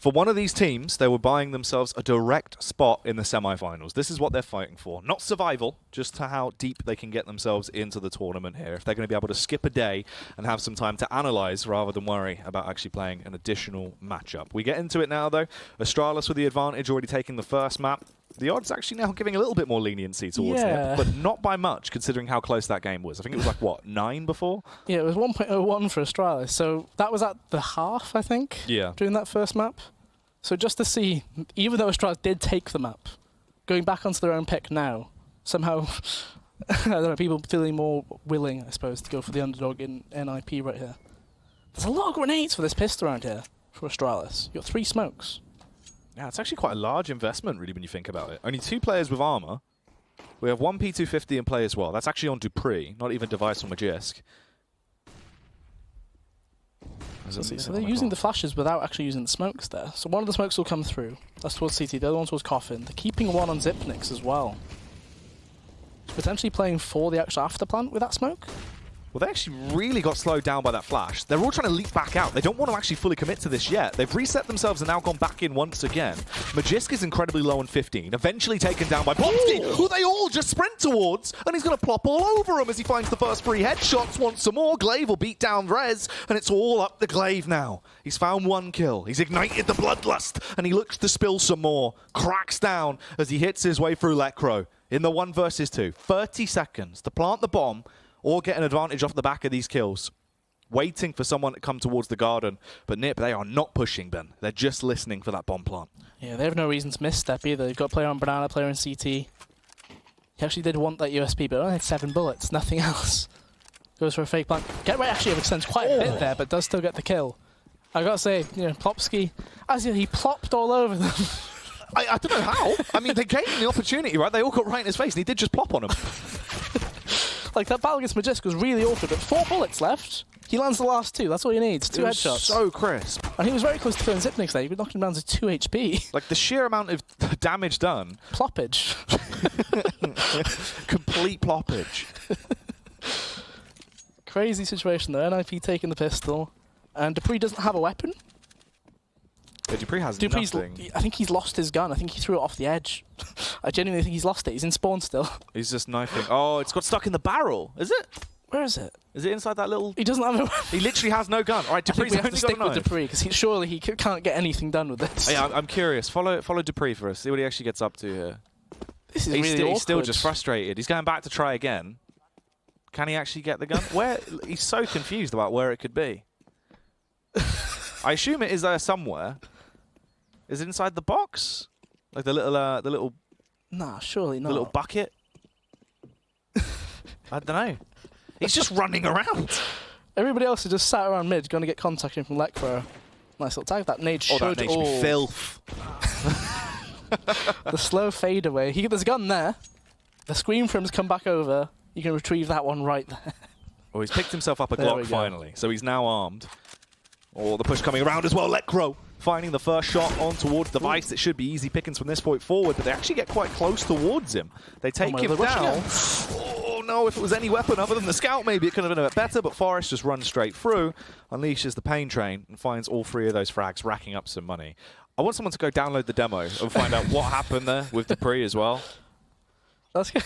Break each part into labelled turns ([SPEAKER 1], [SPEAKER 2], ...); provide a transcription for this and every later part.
[SPEAKER 1] For one of these teams, they were buying themselves a direct spot in the semi-finals. This is what they're fighting for. Not survival, just to how deep they can get themselves into the tournament here. If they're going to be able to skip a day and have some time to analyze rather than worry about actually playing an additional matchup. We get into it now, though. Astralis with the advantage, already taking the first map. The odds actually now giving a little bit more leniency towards NiP, but not by much, considering how close that game was. I think it was like, what, 9 before?
[SPEAKER 2] Yeah, it was 1.01 for Astralis. So that was at the half, I think, during that first map. So just to see, even though Astralis did take the map, going back onto their own pick now, somehow, I don't know, people feeling more willing, I suppose, to go for the underdog in NiP right here. There's a lot of grenades for this pistol around here for Astralis. You've got 3 smokes.
[SPEAKER 1] Yeah, it's actually quite a large investment, really, when you think about it. Only 2 players with armor. We have 1 P250 in play as well. That's actually on Dupree, not even Device or Magisk.
[SPEAKER 2] So they're using the flashes without actually using the smokes there. So one of the smokes will come through. That's towards CT. The other one towards Coffin. They're keeping one on Zipnix as well. Potentially playing for the actual afterplant with that smoke.
[SPEAKER 1] Well, they actually really got slowed down by that flash. They're all trying to leap back out. They don't want to actually fully commit to this yet. They've reset themselves and now gone back in once again. Magisk is incredibly low on 15, eventually taken down by Plopsky, who they all just sprint towards, and he's going to plop all over him as he finds the first 3 headshots. Wants some more. Glaive will beat down Rez, and it's all up to Glaive now. He's found 1 kill. He's ignited the bloodlust, and he looks to spill some more. Cracks down as he hits his way through Lekro in the 1 versus 2. 30 seconds to plant the bomb, or get an advantage off the back of these kills. Waiting for someone to come towards the garden. But NiP, they are not pushing, Ben. They're just listening for that bomb plant.
[SPEAKER 2] Yeah, they have no reason to misstep either. They've got a player on Banana, player in CT. He actually did want that USP, but only had 7 bullets, nothing else. Goes for a fake plant. Get right actually extends quite a bit there, but does still get the kill. I gotta say, you know, Plopsky, as he plopped all over them.
[SPEAKER 1] I don't know how. I mean, they gave him the opportunity, right? They all got right in his face, and he did just plop on him.
[SPEAKER 2] Like, that battle against Magisk was really awkward, but 4 bullets left. He lands the last 2. That's all he needs. 2 headshots.
[SPEAKER 1] So crisp.
[SPEAKER 2] And he was very close to killing Zipnix there. You could knock him down to 2 HP.
[SPEAKER 1] Like, the sheer amount of damage done.
[SPEAKER 2] Ploppage.
[SPEAKER 1] Complete ploppage.
[SPEAKER 2] Crazy situation there. NiP taking the pistol. And Dupree doesn't have a weapon.
[SPEAKER 1] Yeah, Dupree has nothing.
[SPEAKER 2] I think he's lost his gun. I think he threw it off the edge. I genuinely think he's lost it. He's in spawn still.
[SPEAKER 1] He's just knifing. Oh, it's got stuck in the barrel. Is it?
[SPEAKER 2] Where is it?
[SPEAKER 1] Is it inside that little...
[SPEAKER 2] He doesn't have a weapon.
[SPEAKER 1] He literally has no gun. All right, Dupree's
[SPEAKER 2] only got a knife. We have to stick with Dupree, because surely he can't get anything done with this.
[SPEAKER 1] Yeah, I'm curious. Follow Dupree for us. See what he actually gets up to here.
[SPEAKER 2] This is really awkward.
[SPEAKER 1] He's still just frustrated. He's going back to try again. Can he actually get the gun? He's so confused about where it could be. I assume it is there somewhere. Is it inside the box? Like the little...
[SPEAKER 2] Nah, surely not.
[SPEAKER 1] The little bucket? I don't know. He's just running around.
[SPEAKER 2] Everybody else is just sat around mid, going to get contact in from Lekro. Nice little tag. That nade should...
[SPEAKER 1] that nade should be filth.
[SPEAKER 2] The slow fade away. There's a gun there. The screen from him's come back over. You can retrieve that one right there.
[SPEAKER 1] Well, he's picked himself up a Glock finally, so he's now armed. Oh, the push coming around as well. Lekro finding the first shot on towards Device. It should be easy pickings from this point forward, but they actually get quite close towards him. They take him down. Oh no, if it was any weapon other than the scout, maybe it could have been a bit better, but Forrest just runs straight through, unleashes the pain train, and finds all 3 of those frags, racking up some money. I want someone to go download the demo and find out what happened there with Dupree as well.
[SPEAKER 2] That's good.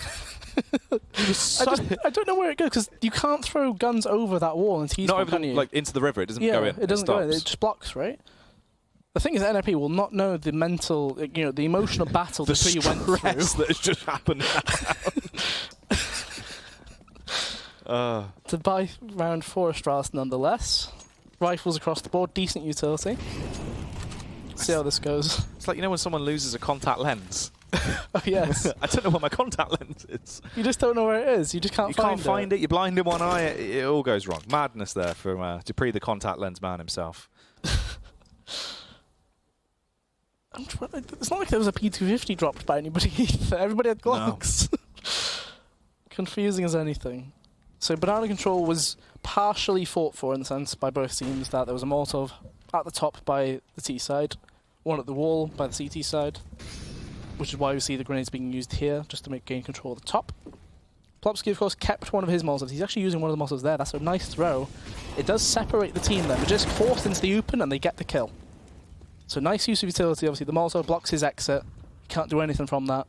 [SPEAKER 2] I don't know where it goes, because you can't throw guns over that wall into
[SPEAKER 1] Not over like into the river. It doesn't go in.
[SPEAKER 2] It doesn't go in. It just blocks, right? The thing is, NiP will not know the mental, the emotional battle that you went through.
[SPEAKER 1] That has just happened now.
[SPEAKER 2] To buy round 4 Astralis nonetheless. Rifles across the board, decent utility. See how this goes.
[SPEAKER 1] It's like, when someone loses a contact lens.
[SPEAKER 2] Oh, yes.
[SPEAKER 1] I don't know where my contact lens is.
[SPEAKER 2] You just don't know where it is. You just can't find it.
[SPEAKER 1] You blind in one eye, it all goes wrong. Madness there from Dupree, the contact lens man himself.
[SPEAKER 2] It's not like there was a P250 dropped by anybody either. Everybody had Glocks. No. Confusing as anything. So Banana Control was partially fought for, in the sense by both teams, that there was a Molotov at the top by the T side, one at the wall by the CT side, which is why we see the grenades being used here, just to gain control of the top. Plopsky, of course, kept one of his Molotovs. He's actually using one of the Molotovs there. That's a nice throw. It does separate the team there, but just forced into the open, and they get the kill. So nice use of utility, obviously. The Molotov blocks his exit. He can't do anything from that.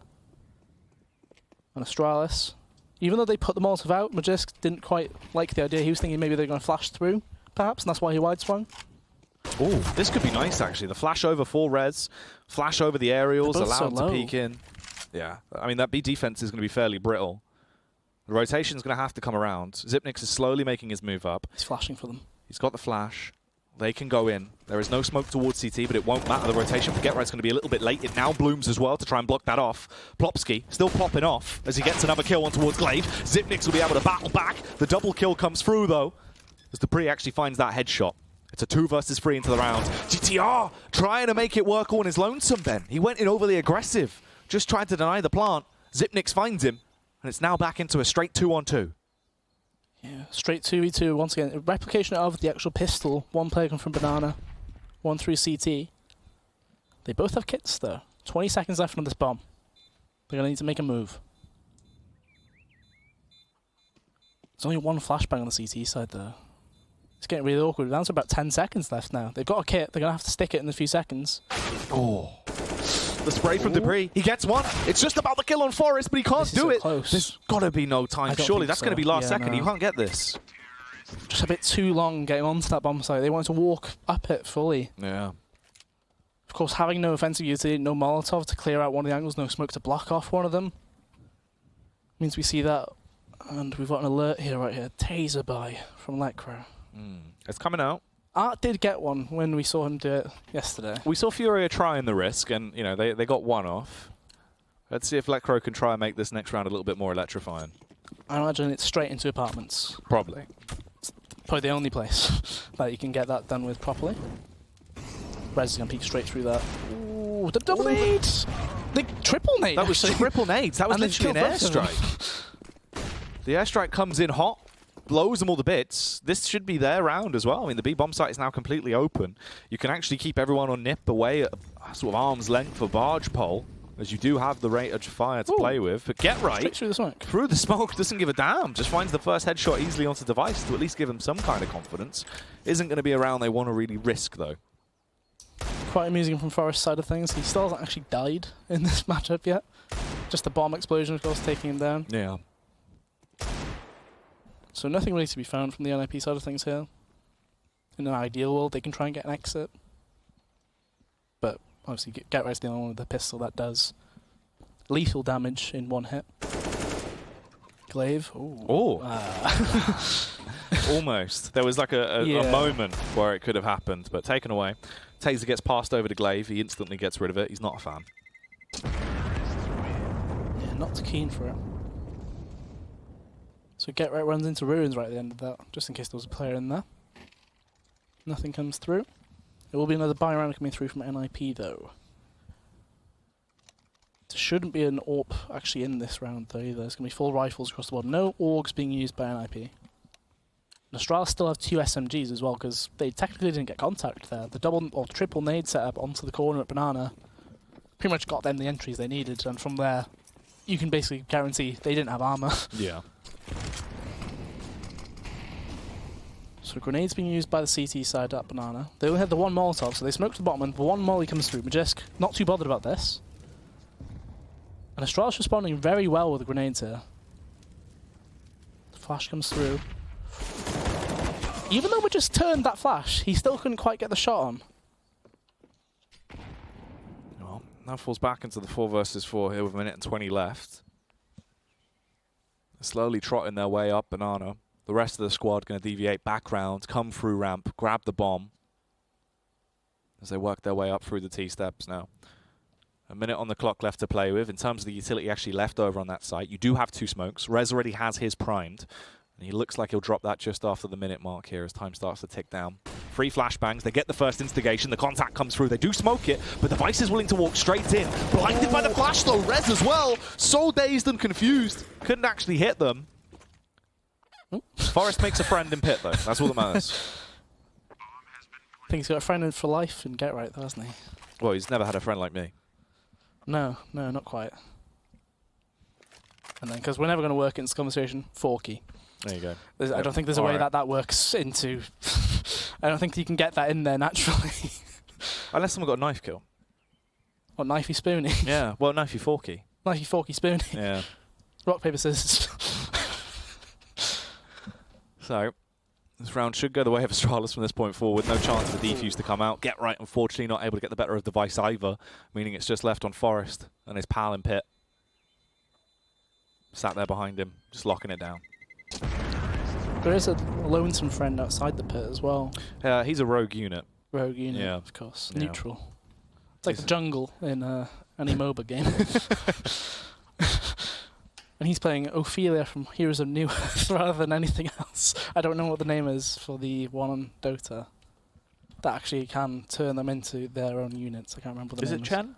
[SPEAKER 2] And Astralis. Even though they put the Molotov out, Magisk didn't quite like the idea. He was thinking maybe they're going to flash through, perhaps, and that's why he wide swung.
[SPEAKER 1] Oh, this could be nice, actually. The flash over 4 res, flash over the aerials, allow him to peek in. Yeah, I mean, that B defense is going to be fairly brittle. The rotation's going to have to come around. Xyp9x is slowly making his move up.
[SPEAKER 2] He's flashing for them.
[SPEAKER 1] He's got the flash. They can go in. There is no smoke towards CT, but it won't matter. The rotation for GeT_Right's going to be a little bit late. It now blooms as well to try and block that off. Plopsky still popping off as he gets another kill on towards Glaive. Xyp9x will be able to battle back. The double kill comes through, though, as dupreeh actually finds that headshot. It's a 2 versus 3 into the round. GTR trying to make it work all on his lonesome, Ben. He went in overly aggressive. Just tried to deny the plant. Xyp9x finds him, and it's now back into a straight 2-on-2.
[SPEAKER 2] Yeah, straight 2v2 once again. A replication of the actual pistol. One player come from Banana, one through CT. They both have kits though. 20 seconds left on this bomb. They're gonna need to make a move. There's only one flashbang on the CT side though. It's getting really awkward. We're down to about 10 seconds left now. They've got a kit. They're gonna have to stick it in a few seconds.
[SPEAKER 1] Oh. The spray from dupreeh. He gets one. It's just about the kill on Forest, but he can't do it.
[SPEAKER 2] Close.
[SPEAKER 1] There's got to be no time. Surely that's going to be last second. You can't get this.
[SPEAKER 2] Just a bit too long getting onto that bomb site. They wanted to walk up it fully.
[SPEAKER 1] Yeah.
[SPEAKER 2] Of course, having no offensive utility, no Molotov to clear out one of the angles, no smoke to block off one of them, means we see that. And we've got an alert here, right here. Taser buy from Lecro.
[SPEAKER 1] It's coming out.
[SPEAKER 2] Art did get one when we saw him do it yesterday.
[SPEAKER 1] We saw Furia trying the risk, and you know they got one off. Let's see if Lecro can try and make this next round a little bit more electrifying.
[SPEAKER 2] I imagine it's straight into apartments.
[SPEAKER 1] Probably.
[SPEAKER 2] It's probably the only place that you can get that done with properly. Rez is going to peek straight through that. Ooh, the double nades! The triple nade!
[SPEAKER 1] That was triple nades. That was literally an airstrike. The airstrike comes in hot. Blows them all to bits. This should be their round as well. I mean, the B bomb site is now completely open. You can actually keep everyone on NiP away at sort of arm's length for barge pole, as you do have the rate of fire to play with. But GeT_Right
[SPEAKER 2] straight through the smoke.
[SPEAKER 1] Through the smoke, doesn't give a damn. Just finds the first headshot easily onto device to at least give him some kind of confidence. Isn't going to be a round they want to really risk, though.
[SPEAKER 2] Quite amusing from Forest's side of things. He still hasn't actually died in this matchup yet. Just the bomb explosion, of course, taking him down.
[SPEAKER 1] Yeah.
[SPEAKER 2] So nothing really to be found from the NiP side of things here. In an ideal world, they can try and get an exit. But obviously, GeT_Right's the only one with the pistol that does lethal damage in one hit. Glaive. Ooh.
[SPEAKER 1] Oh. Almost. There was like a moment where it could have happened, but taken away. Taser gets passed over to Glaive. He instantly gets rid of it. He's not a fan.
[SPEAKER 2] Yeah, not too keen for it. So GeT_Right runs into Ruins right at the end of that, just in case there was a player in there. Nothing comes through. There will be another buy round coming through from NiP though. There shouldn't be an AWP actually in this round though either. There's going to be full rifles across the board. No AUGs being used by NiP. Astralis still have 2 SMGs as well because they technically didn't get contact there. The double or triple nade setup onto the corner at Banana pretty much got them the entries they needed, and from there you can basically guarantee they didn't have armor.
[SPEAKER 1] Yeah.
[SPEAKER 2] So grenades being used by the CT side at Banana. They only had the one Molotov, so they smoked the bottom and the one molly comes through. Magisk not too bothered about this. And Astralis responding very well with the grenades here. The flash comes through. Even though we just turned that flash, he still couldn't quite get the shot on.
[SPEAKER 1] Well, now falls back into the 4 versus 4 here with a minute and 20 left. They're slowly trotting their way up Banana. The rest of the squad going to deviate back round, come through ramp, grab the bomb as they work their way up through the T-steps now. A minute on the clock left to play with. In terms of the utility actually left over on that site, you do have 2 smokes. Rez already has his primed, and he looks like he'll drop that just after the minute mark here as time starts to tick down. 3 flashbangs, they get the first instigation, the contact comes through, they do smoke it, but Device is willing to walk straight in. Blinded by the flash though, Rez as well, so dazed and confused, couldn't actually hit them. Forest makes a friend in pit though, that's all that matters.
[SPEAKER 2] I think he's got a friend in for life in GeT_Right though, hasn't he?
[SPEAKER 1] Well, he's never had a friend like me.
[SPEAKER 2] No, not quite. And then, because we're never going to work in this conversation, Forky.
[SPEAKER 1] There you go.
[SPEAKER 2] I don't think there's a way that works into... I don't think you can get that in there naturally.
[SPEAKER 1] Unless someone got a knife kill.
[SPEAKER 2] What, knifey spooning?
[SPEAKER 1] Yeah, well, knifey forky.
[SPEAKER 2] Knifey forky spooning.
[SPEAKER 1] Yeah.
[SPEAKER 2] Rock, paper, scissors.
[SPEAKER 1] So, this round should go the way of Astralis from this point forward. No chance for defuse to come out. Get right, unfortunately, not able to get the better of Device either, meaning it's just left on Forest and his pal in pit. Sat there behind him, just locking it down.
[SPEAKER 2] There is a lonesome friend outside the pit as well.
[SPEAKER 1] He's a rogue unit.
[SPEAKER 2] Rogue unit,
[SPEAKER 1] Yeah.
[SPEAKER 2] of course.
[SPEAKER 1] Yeah.
[SPEAKER 2] Neutral. It's like the jungle in any MOBA game. And he's playing Ophelia from Heroes of New Earth rather than anything else. I don't know what the name is for the one on Dota that actually can turn them into their own units. I can't remember the name.
[SPEAKER 1] Is it Chen?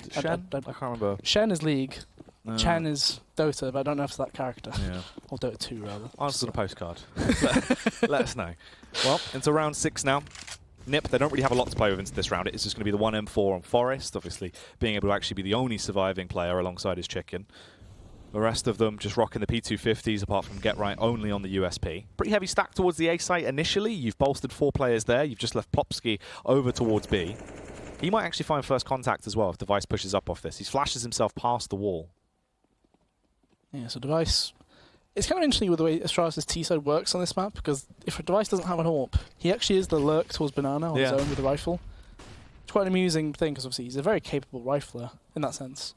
[SPEAKER 1] Is it Shen? I can't remember.
[SPEAKER 2] Shen is League.
[SPEAKER 1] No.
[SPEAKER 2] Chen is Dota, but I don't know if it's that character.
[SPEAKER 1] Yeah.
[SPEAKER 2] Or Dota 2, rather.
[SPEAKER 1] Answer on a postcard. Let us know. Well, into round 6 now. NiP, they don't really have a lot to play with into this round. It's just going to be the 1M4 on Forest, obviously being able to actually be the only surviving player alongside his chicken. The rest of them just rocking the P250s, apart from Get Right only on the USP. Pretty heavy stack towards the A site initially. You've bolstered 4 players there. You've just left Plopsky over towards B. He might actually find first contact as well if Device pushes up off this. He flashes himself past the wall.
[SPEAKER 2] Yeah, so Device... It's kind of interesting with the way Astralis' T-side works on this map, because if a Device doesn't have an AWP, he actually is the lurk towards Banana on his own with the rifle. It's quite an amusing thing, because obviously he's a very capable rifler in that sense.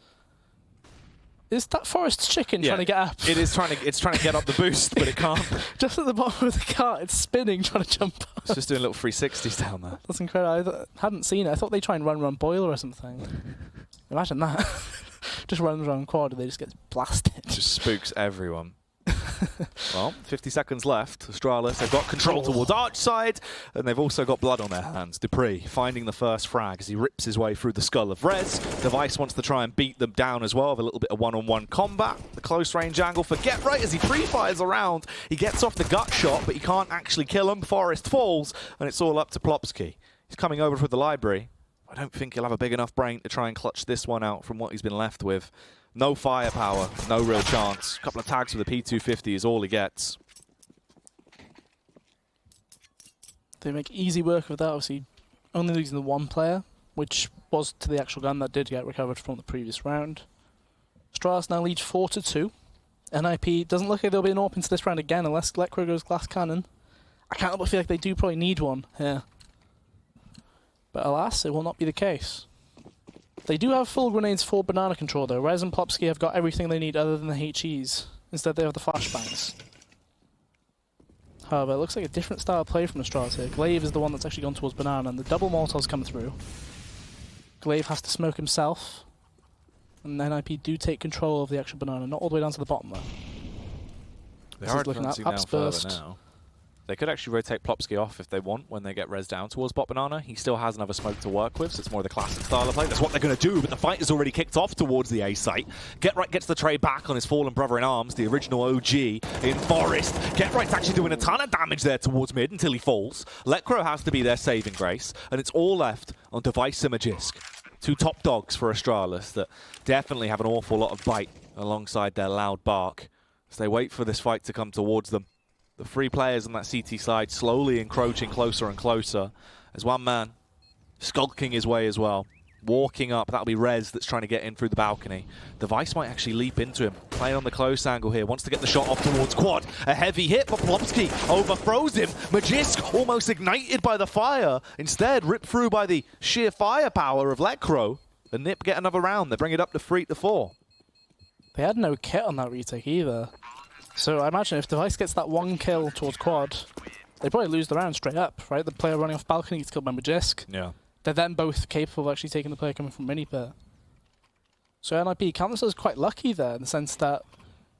[SPEAKER 2] Is that Forest's chicken trying to get up?
[SPEAKER 1] It is trying to get up the boost, but it can't.
[SPEAKER 2] Just at the bottom of the cart, it's spinning, trying to jump up.
[SPEAKER 1] It's just doing little 360s down there.
[SPEAKER 2] That's incredible. I hadn't seen it. I thought they try and run around Boiler or something. Imagine that. Just runs around quad and they just get blasted.
[SPEAKER 1] Just spooks everyone. Well, 50 seconds left. Astralis, they've got control towards Arch side, and they've also got blood on their hands. Dupree finding the first frag as he rips his way through the skull of Rez. Device wants to try and beat them down as well with a little bit of one-on-one combat. The close range angle for Get Right as he pre-fires around. He gets off the gut shot, but he can't actually kill him. Forest falls, and it's all up to Plopsky. He's coming over for the library. I don't think he'll have a big enough brain to try and clutch this one out from what he's been left with. No firepower, no real chance. A couple of tags with a P250 is all he gets.
[SPEAKER 2] They make easy work of that, obviously only losing the one player, which was to the actual gun that did get recovered from the previous round. Astralis now leads 4-2. NiP doesn't look like they'll be an open to this round again unless Lekro goes glass cannon. I can't help but feel like they do probably need one here. But alas, it will not be the case. They do have full grenades for banana control though. Rez and Plopsky have got everything they need other than the HEs. Instead they have the flashbangs. However, it looks like a different style of play from Astralis here. Glaive is the one that's actually gone towards banana and the double Molotovs come through. Glaive has to smoke himself. And NiP do take control of the actual banana, not all the way down to the bottom though.
[SPEAKER 1] They are advancing now further now. They could actually rotate Plopsky off if they want when they get Rez down towards bot banana. He still has another smoke to work with, so it's more the classic style of play. That's what they're going to do, but the fight has already kicked off towards the A site. Get Right gets the trade back on his fallen brother in arms, the original OG in Forest. Get Right's actually doing a ton of damage there towards mid until he falls. Lekro has to be their saving grace, and it's all left on Device and Magisk. 2 top dogs for Astralis that definitely have an awful lot of bite alongside their loud bark as they wait for this fight to come towards them. The 3 players on that CT side slowly encroaching closer and closer as one man skulking his way as well. Walking up, that'll be Rez that's trying to get in through the balcony. Device might actually leap into him. Playing on the close angle here, wants to get the shot off towards quad. A heavy hit, but Plopsky overthrows him. Magisk almost ignited by the fire. Instead, ripped through by the sheer firepower of Lekro. The NiP get another round. They bring it up to 3-4.
[SPEAKER 2] They had no kit on that retake either. So I imagine if Device gets that 1 kill towards quad, they probably lose the round straight up, right? The player running off balcony gets killed by Magisk. Yeah. They're then both capable of actually taking the player coming from mini pit. So NiP count themselves quite lucky there in the sense that,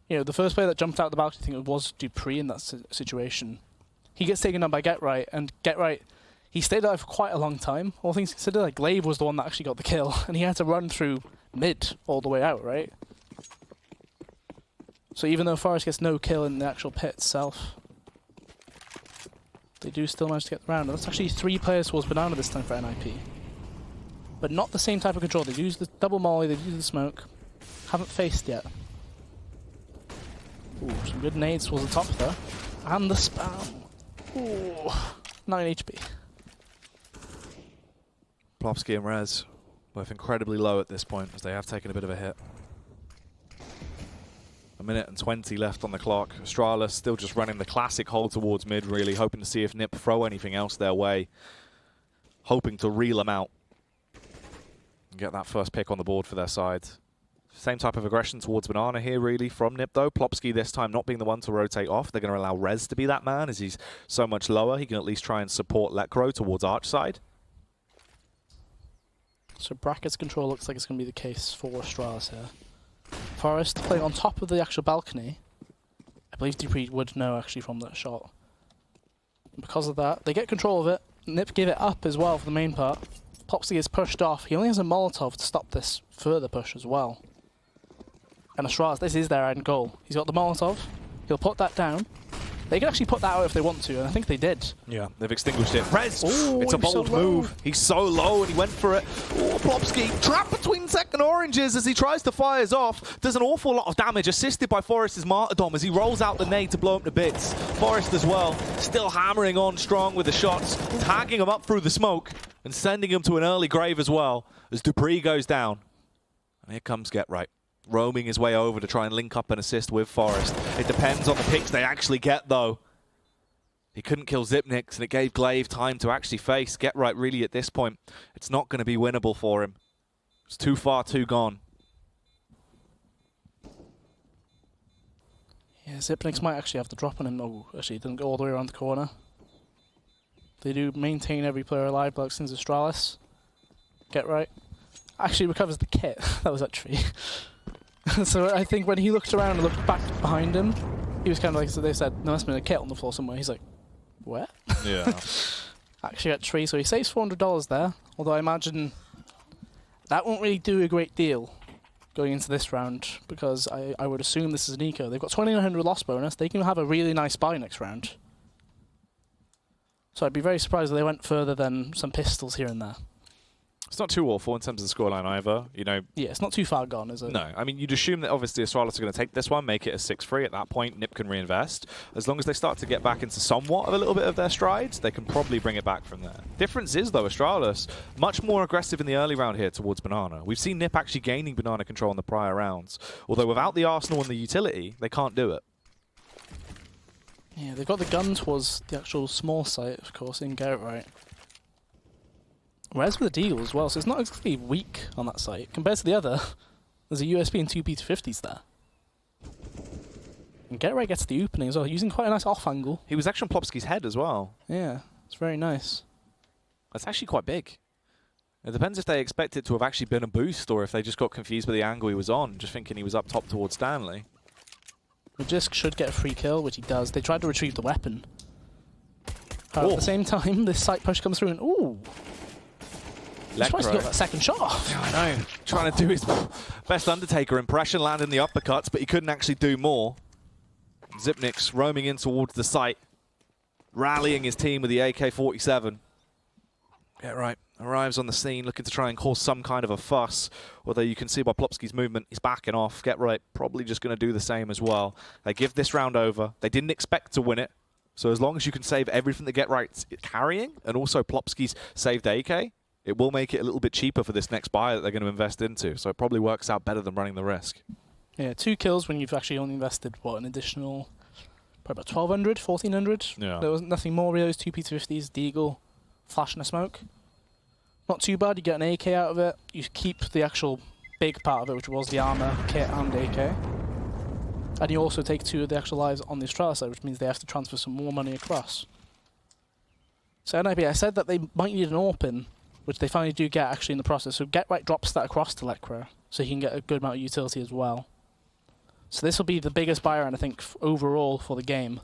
[SPEAKER 2] you know, the first player that jumped out the balcony, I think it was Dupree in that situation. He gets taken down by Get Right, and Get Right, he stayed alive for quite a long time. All things considered, like Glaive was the one that actually got the kill, and he had to run through mid all the way out, right? So even though Forest gets no kill in the actual pit itself, they do still manage to get the round. And that's actually 3 players towards banana this time for NiP. But not the same type of control. They use the double molly, they use the smoke. Haven't faced yet. Ooh, some good nades towards the top though. And the spam. Ooh, 9 HP.
[SPEAKER 1] Plopsky and Rez both incredibly low at this point, as they have taken a bit of a hit. 1:20 left on the clock. Astralis still just running the classic hold towards mid, really, hoping to see if NiP throw anything else their way. Hoping to reel them out and get that first pick on the board for their side. Same type of aggression towards Banana here, really, from NiP, though. Plopsky this time not being the one to rotate off. They're going to allow Rez to be that man, as he's so much lower. He can at least try and support Lekro towards Arch side.
[SPEAKER 2] So brackets control looks like it's going to be the case for Astralis here. Forest playing on top of the actual balcony. I believe dupreeh would know actually from that shot. And because of that, they get control of it. NiP give it up as well for the main part. Plopsky gets pushed off. He only has a Molotov to stop this further push as well. And Astralis, this is their end goal. He's got the Molotov. He'll put that down. They can actually put that out if they want to, and I think they did.
[SPEAKER 1] Yeah, they've extinguished it. Rez!
[SPEAKER 2] Ooh,
[SPEAKER 1] it's a bold move. He's so low, and he went for it. Oh, Plopsky trapped between second oranges as he tries to fire off. Does an awful lot of damage, assisted by Forrest's martyrdom as he rolls out the nade to blow him to bits. Forrest as well, still hammering on strong with the shots, tagging him up through the smoke, and sending him to an early grave as well, as dupreeh goes down. And here comes Get Right, roaming his way over to try and link up and assist with Forrest. It depends on the picks they actually get, though. He couldn't kill Zipnix, and it gave Glaive time to actually face Get Right, really, at this point. It's not going to be winnable for him. It's too far, too gone.
[SPEAKER 2] Yeah, Zipnix might actually have the drop on him. Oh, actually, he didn't go all the way around the corner. They do maintain every player alive, but since Astralis. Get Right. Actually recovers the kit. That was that tree. So I think when he looked around and looked back behind him, he was kind of like, so they said, no, that's been a kit on the floor somewhere. He's like, where?
[SPEAKER 1] Yeah.
[SPEAKER 2] Actually at tree, so he saves $400 there. Although I imagine that won't really do a great deal going into this round, because I would assume this is an eco. They've got 2,900 loss bonus. They can have a really nice buy next round. So I'd be very surprised if they went further than some pistols here and there.
[SPEAKER 1] It's not too awful in terms of the scoreline either. You know.
[SPEAKER 2] Yeah, it's not too far gone, is it?
[SPEAKER 1] No, I mean, you'd assume that obviously Astralis are going to take this one, make it a 6-3. At that point, NiP can reinvest. As long as they start to get back into somewhat of a little bit of their strides, they can probably bring it back from there. Difference is, though, Astralis, much more aggressive in the early round here towards Banana. We've seen NiP actually gaining Banana control in the prior rounds. Although without the arsenal and the utility, they can't do it.
[SPEAKER 2] Yeah, they've got the gun towards the actual small site, of course, in Get Right. Rez with a deagle as well, so it's not exactly weak on that site. Compared to the other, there's a USB and two P250s there. And Get Right gets the opening as well, using quite a nice off angle.
[SPEAKER 1] He was actually on Plopsky's head as well.
[SPEAKER 2] Yeah, it's very nice.
[SPEAKER 1] That's actually quite big. It depends if they expect it to have actually been a boost, or if they just got confused by the angle he was on, just thinking he was up top towards Stanley.
[SPEAKER 2] Magisk should get a free kill, which he does. They tried to retrieve the weapon. At the same time, this site push comes through and ooh! He's surprised he got that second shot off.
[SPEAKER 1] Yeah, I know. Trying to do his best Undertaker impression, landing the uppercuts, but he couldn't actually do more. Zipnix roaming in towards the site, rallying his team with the AK-47. Get Right arrives on the scene, looking to try and cause some kind of a fuss. Although you can see by Plopsky's movement, he's backing off. Get Right probably just going to do the same as well. They give this round over. They didn't expect to win it. So as long as you can save everything that Get Right's carrying, and also Plopsky's saved AK, it will make it a little bit cheaper for this next buy that they're going to invest into. So it probably works out better than running the risk.
[SPEAKER 2] Yeah, 2 kills when you've actually only invested, what, an additional, probably about 1,200, 1,400?
[SPEAKER 1] Yeah.
[SPEAKER 2] There was nothing more really. Those 2 P250s, Deagle, flash and a smoke. Not too bad. You get an AK out of it. You keep the actual big part of it, which was the armor, kit, and AK. And you also take 2 of the actual lives on the Astralis side, which means they have to transfer some more money across. So NiP, I said that they might need an AWP, which they finally do get actually in the process. So Get Right drops that across to Lekro, so he can get a good amount of utility as well. So this will be the biggest buy round, I think, overall for the game.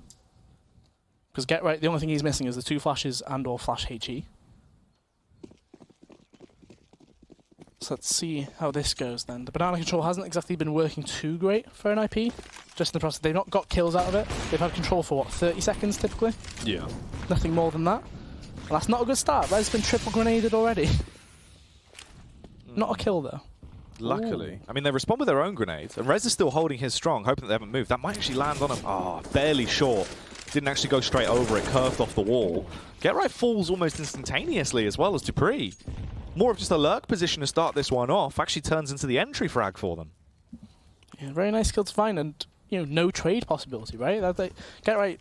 [SPEAKER 2] Because Get Right, the only thing he's missing is the 2 flashes and or flash HE. So let's see how this goes then. The banana control hasn't exactly been working too great for NiP. Just in the process, they've not got kills out of it. They've had control for, what, 30 seconds typically?
[SPEAKER 1] Yeah.
[SPEAKER 2] Nothing more than that. And that's not a good start. Rez's been triple grenaded already. Not a kill though.
[SPEAKER 1] Luckily.
[SPEAKER 2] Ooh.
[SPEAKER 1] I mean, they respond with their own grenades, and Rez is still holding his strong, hoping that they haven't moved. That might actually land on him. Ah, barely short. Didn't actually go straight over it, curved off the wall. Get Right falls almost instantaneously as well as dupreeh. more of just a lurk position to start this one off actually turns into the entry frag for them.
[SPEAKER 2] Yeah, very nice skill to find, and no trade possibility, right? Get right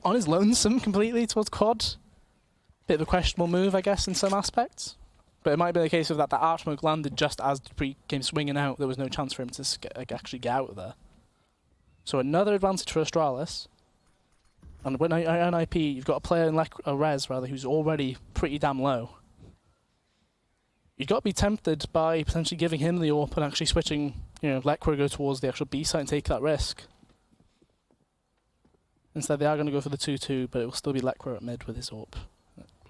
[SPEAKER 2] on his lonesome completely towards quad. Bit of a questionable move, I guess, in some aspects. But it might be the case of that arch smoke landed just as Dupree came swinging out. There was no chance for him to actually get out of there. So another advantage for Astralis. And when NiP, you've got a player in Rez rather who's already pretty damn low. You've got to be tempted by potentially giving him the AWP and actually switching, Lekro go towards the actual B site and take that risk. Instead, they are going to go for the 2-2, but it will still be Lekro at mid with his AWP.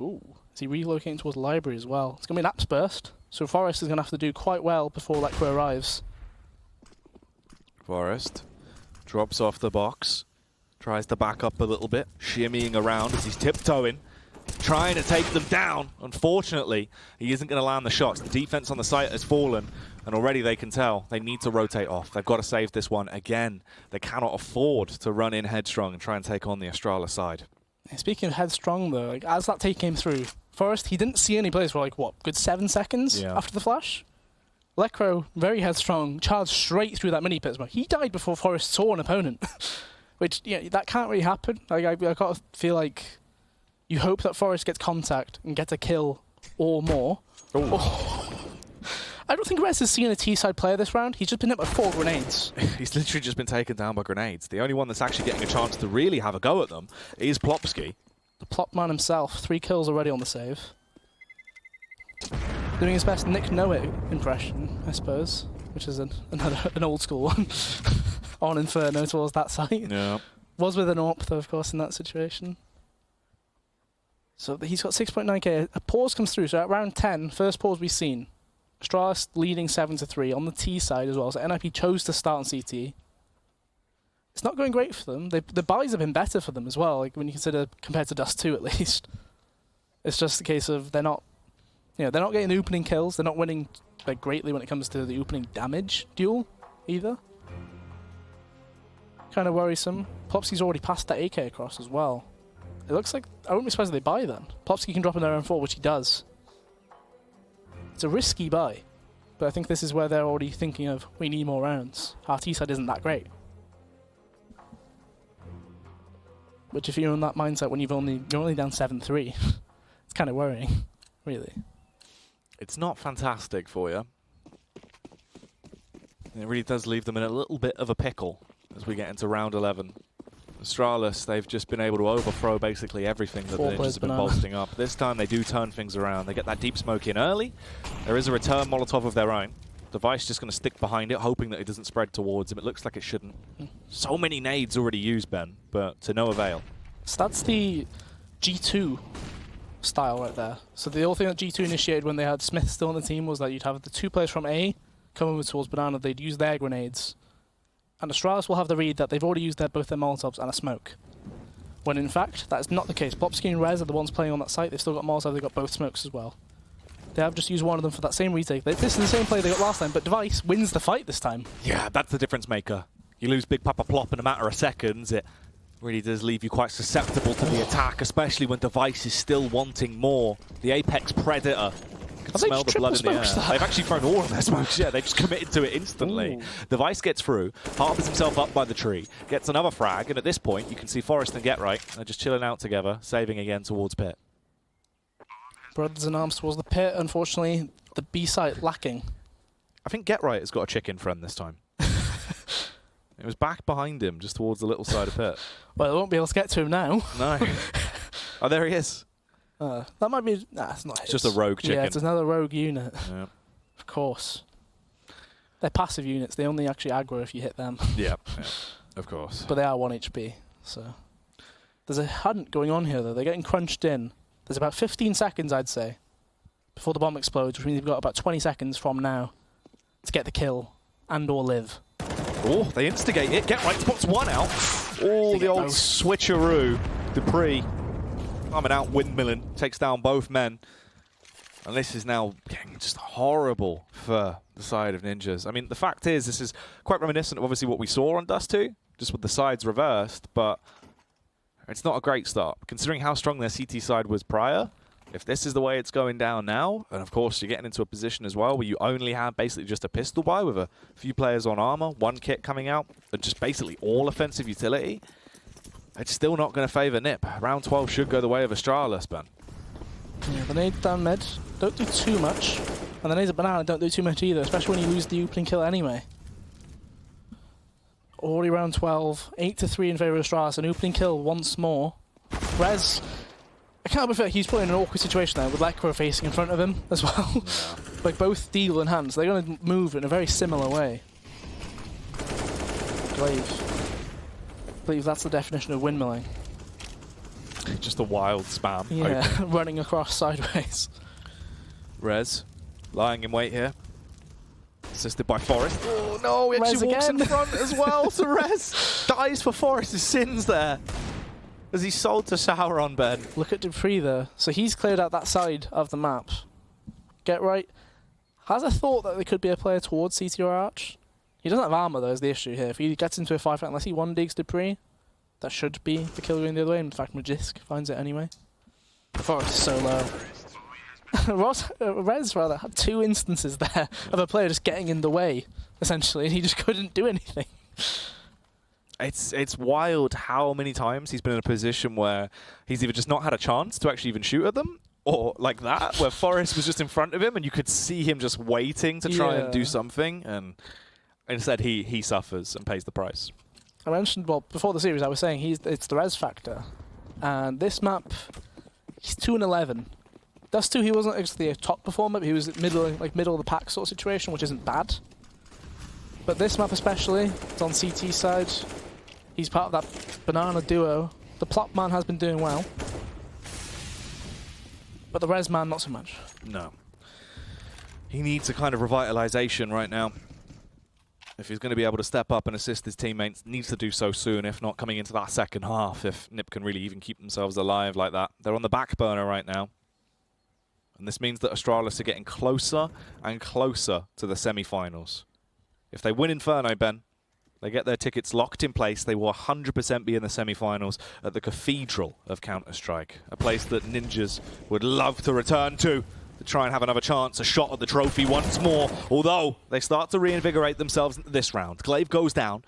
[SPEAKER 2] Ooh. Is he relocating towards the library as well? It's going to be an apps burst, so Forest is going to have to do quite well before Lekro arrives.
[SPEAKER 1] Forest drops off the box, tries to back up a little bit, shimmying around as he's tiptoeing, trying to take them down. Unfortunately, he isn't going to land the shots. The defense on the site has fallen, and already they can tell they need to rotate off. They've got to save this one again. They cannot afford to run in headstrong and try and take on the Astralis side.
[SPEAKER 2] Speaking of headstrong, though, as that take came through, Forest, he didn't see any players for good 7 seconds after the flash. Lekro, very headstrong, charged straight through that mini pit as well. He died before Forest saw an opponent, which, that can't really happen. I got to feel like you hope that Forest gets contact and gets a kill or more. I don't think Rez has seen a T-side player this round. He's just been hit by 4 grenades.
[SPEAKER 1] He's literally just been taken down by grenades. The only one that's actually getting a chance to really have a go at them is Plopsky.
[SPEAKER 2] The Plop man himself. 3 kills already on the save. Doing his best Nick Know-It impression, I suppose, which is an old school one. On Inferno towards that site.
[SPEAKER 1] Yeah.
[SPEAKER 2] Was with an AWP, though, of course, in that situation. So he's got 6.9k. A pause comes through. So at round 10, first pause we've seen. Astralis leading 7-3 on the T side as well. So NiP chose to start on CT. It's not going great for them. The buys have been better for them as well, when you consider compared to Dust 2 at least. It's just a case of they're not getting the opening kills. They're not winning greatly when it comes to the opening damage duel either. Kind of worrisome. Plopsky's already passed that AK across as well. It looks like I wouldn't be surprised if they buy then. Plopsky can drop in their own 4, which he does. It's a risky buy, but I think this is where they're already thinking of, we need more rounds. Our T-side isn't that great. Which if you're in that mindset when you're only down 7-3, it's kind of worrying, really.
[SPEAKER 1] It's not fantastic for you. It really does leave them in a little bit of a pickle as we get into round 11. Astralis, they've just been able to overthrow basically everything that the Ninjas have been bolstering up. This time they do turn things around. They get that deep smoke in early. There is a return Molotov of their own. Device just going to stick behind it, hoping that it doesn't spread towards him. It looks like it shouldn't. So many nades already used, Ben, but to no avail.
[SPEAKER 2] So that's the G2 style right there. So the only thing that G2 initiated when they had Smith still on the team was that you'd have the 2 players from A coming towards Banana. They'd use their grenades. And Astralis will have the read that they've already used both their Molotovs and a smoke. When in fact, that is not the case. Plopsky and Rez are the ones playing on that site. They've still got Molotov, they've got both smokes as well. They have just used one of them for that same retake. This is the same play they got last time, but Device wins the fight this time.
[SPEAKER 1] Yeah, that's the difference maker. You lose Big Papa Plop in a matter of seconds. It really does leave you quite susceptible to the attack, especially when Device is still wanting more. The Apex Predator can smell the blood in the air. They've actually thrown all of their smokes. Yeah, they've just committed to it instantly. Ooh. Device gets through, harbors himself up by the tree, gets another frag, and at this point, you can see Forest and Get Right. They're just chilling out together, saving again towards pit.
[SPEAKER 2] Brothers in arms towards the pit. Unfortunately, the B site lacking.
[SPEAKER 1] I think Get Right has got a chicken friend this time. It was back behind him, just towards the little side of pit.
[SPEAKER 2] Well, they won't be able to get to him now.
[SPEAKER 1] No. Oh, there he is.
[SPEAKER 2] That might be... Nah, it's not his.
[SPEAKER 1] Just a rogue chicken.
[SPEAKER 2] Yeah, it's another rogue unit.
[SPEAKER 1] Yeah.
[SPEAKER 2] Of course. They're passive units. They only actually aggro if you hit them.
[SPEAKER 1] Yeah, of course.
[SPEAKER 2] But they are 1 HP, so... There's a hunt going on here, though. They're getting crunched in. There's about 15 seconds, I'd say, before the bomb explodes, which means you've got about 20 seconds from now to get the kill and or live.
[SPEAKER 1] Oh, they instigate it. Get Right spots one out. Oh, the old switcheroo. Dupree coming out, windmilling, takes down both men. And this is now getting just horrible for the side of Ninjas. I mean, the fact is, this is quite reminiscent of obviously what we saw on Dust 2, just with the sides reversed, but it's not a great start. Considering how strong their CT side was prior, If this is the way it's going down now, and of course you're getting into a position as well where you only have basically just a pistol buy with a few players on armor, one kit coming out, and just basically all offensive utility, it's still not going to favor NiP. Round 12 should go the way of Astralis, Ben.
[SPEAKER 2] Yeah, the nades down mid don't do too much, and the nades at Banana don't do too much either, especially when you lose the opening kill anyway. Already round 12, 8-3 in favour of Astralis, an opening kill once more. Rez, I can't believe he's put in an awkward situation there with Lekro facing in front of him as well.
[SPEAKER 1] Yeah.
[SPEAKER 2] Like both Deagle and Hans, they're going to move in a very similar way. I believe that's the definition of windmilling.
[SPEAKER 1] Just a wild spam.
[SPEAKER 2] Yeah, running across sideways.
[SPEAKER 1] Rez, lying in wait here. Assisted by Forest. Oh no, he actually walks in front as well. So Rez dies for Forest's sins there. As he's sold to Sauron, Ben.
[SPEAKER 2] Look at dupreeh there. So he's cleared out that side of the map. Get right. Has a thought that there could be a player towards CT or Arch. He doesn't have armor though, is the issue here. If he gets into a firefight, unless he one-digs dupreeh, that should be the kill going the other way. In fact, Magisk finds it anyway. The Forest is so low. Rez rather had 2 instances there of a player just getting in the way, essentially, and he just couldn't do anything.
[SPEAKER 1] It's wild how many times he's been in a position where he's either just not had a chance to actually even shoot at them, or like that, where Forest was just in front of him and you could see him just waiting to try and do something, and instead he suffers and pays the price.
[SPEAKER 2] I mentioned, well, before the series I was saying it's the Rez factor, and this map, he's 2-11. Dust 2, he wasn't actually a top performer, but he was middle of the pack sort of situation, which isn't bad. But this map especially, it's on CT side. He's part of that Banana duo. The Plop man has been doing well, but the Rez man not so much.
[SPEAKER 1] No. He needs a kind of revitalization right now. If he's going to be able to step up and assist his teammates, needs to do so soon, if not coming into that second half, if NiP can really even keep themselves alive like that. They're on the back burner right now. And this means that Astralis are getting closer and closer to the semi-finals. If they win Inferno, Ben, they get their tickets locked in place. They will 100% be in the semi-finals at the Cathedral of Counter-Strike, a place that Ninjas would love to return to try and have another chance, a shot at the trophy once more. Although they start to reinvigorate themselves into this round. Glaive goes down,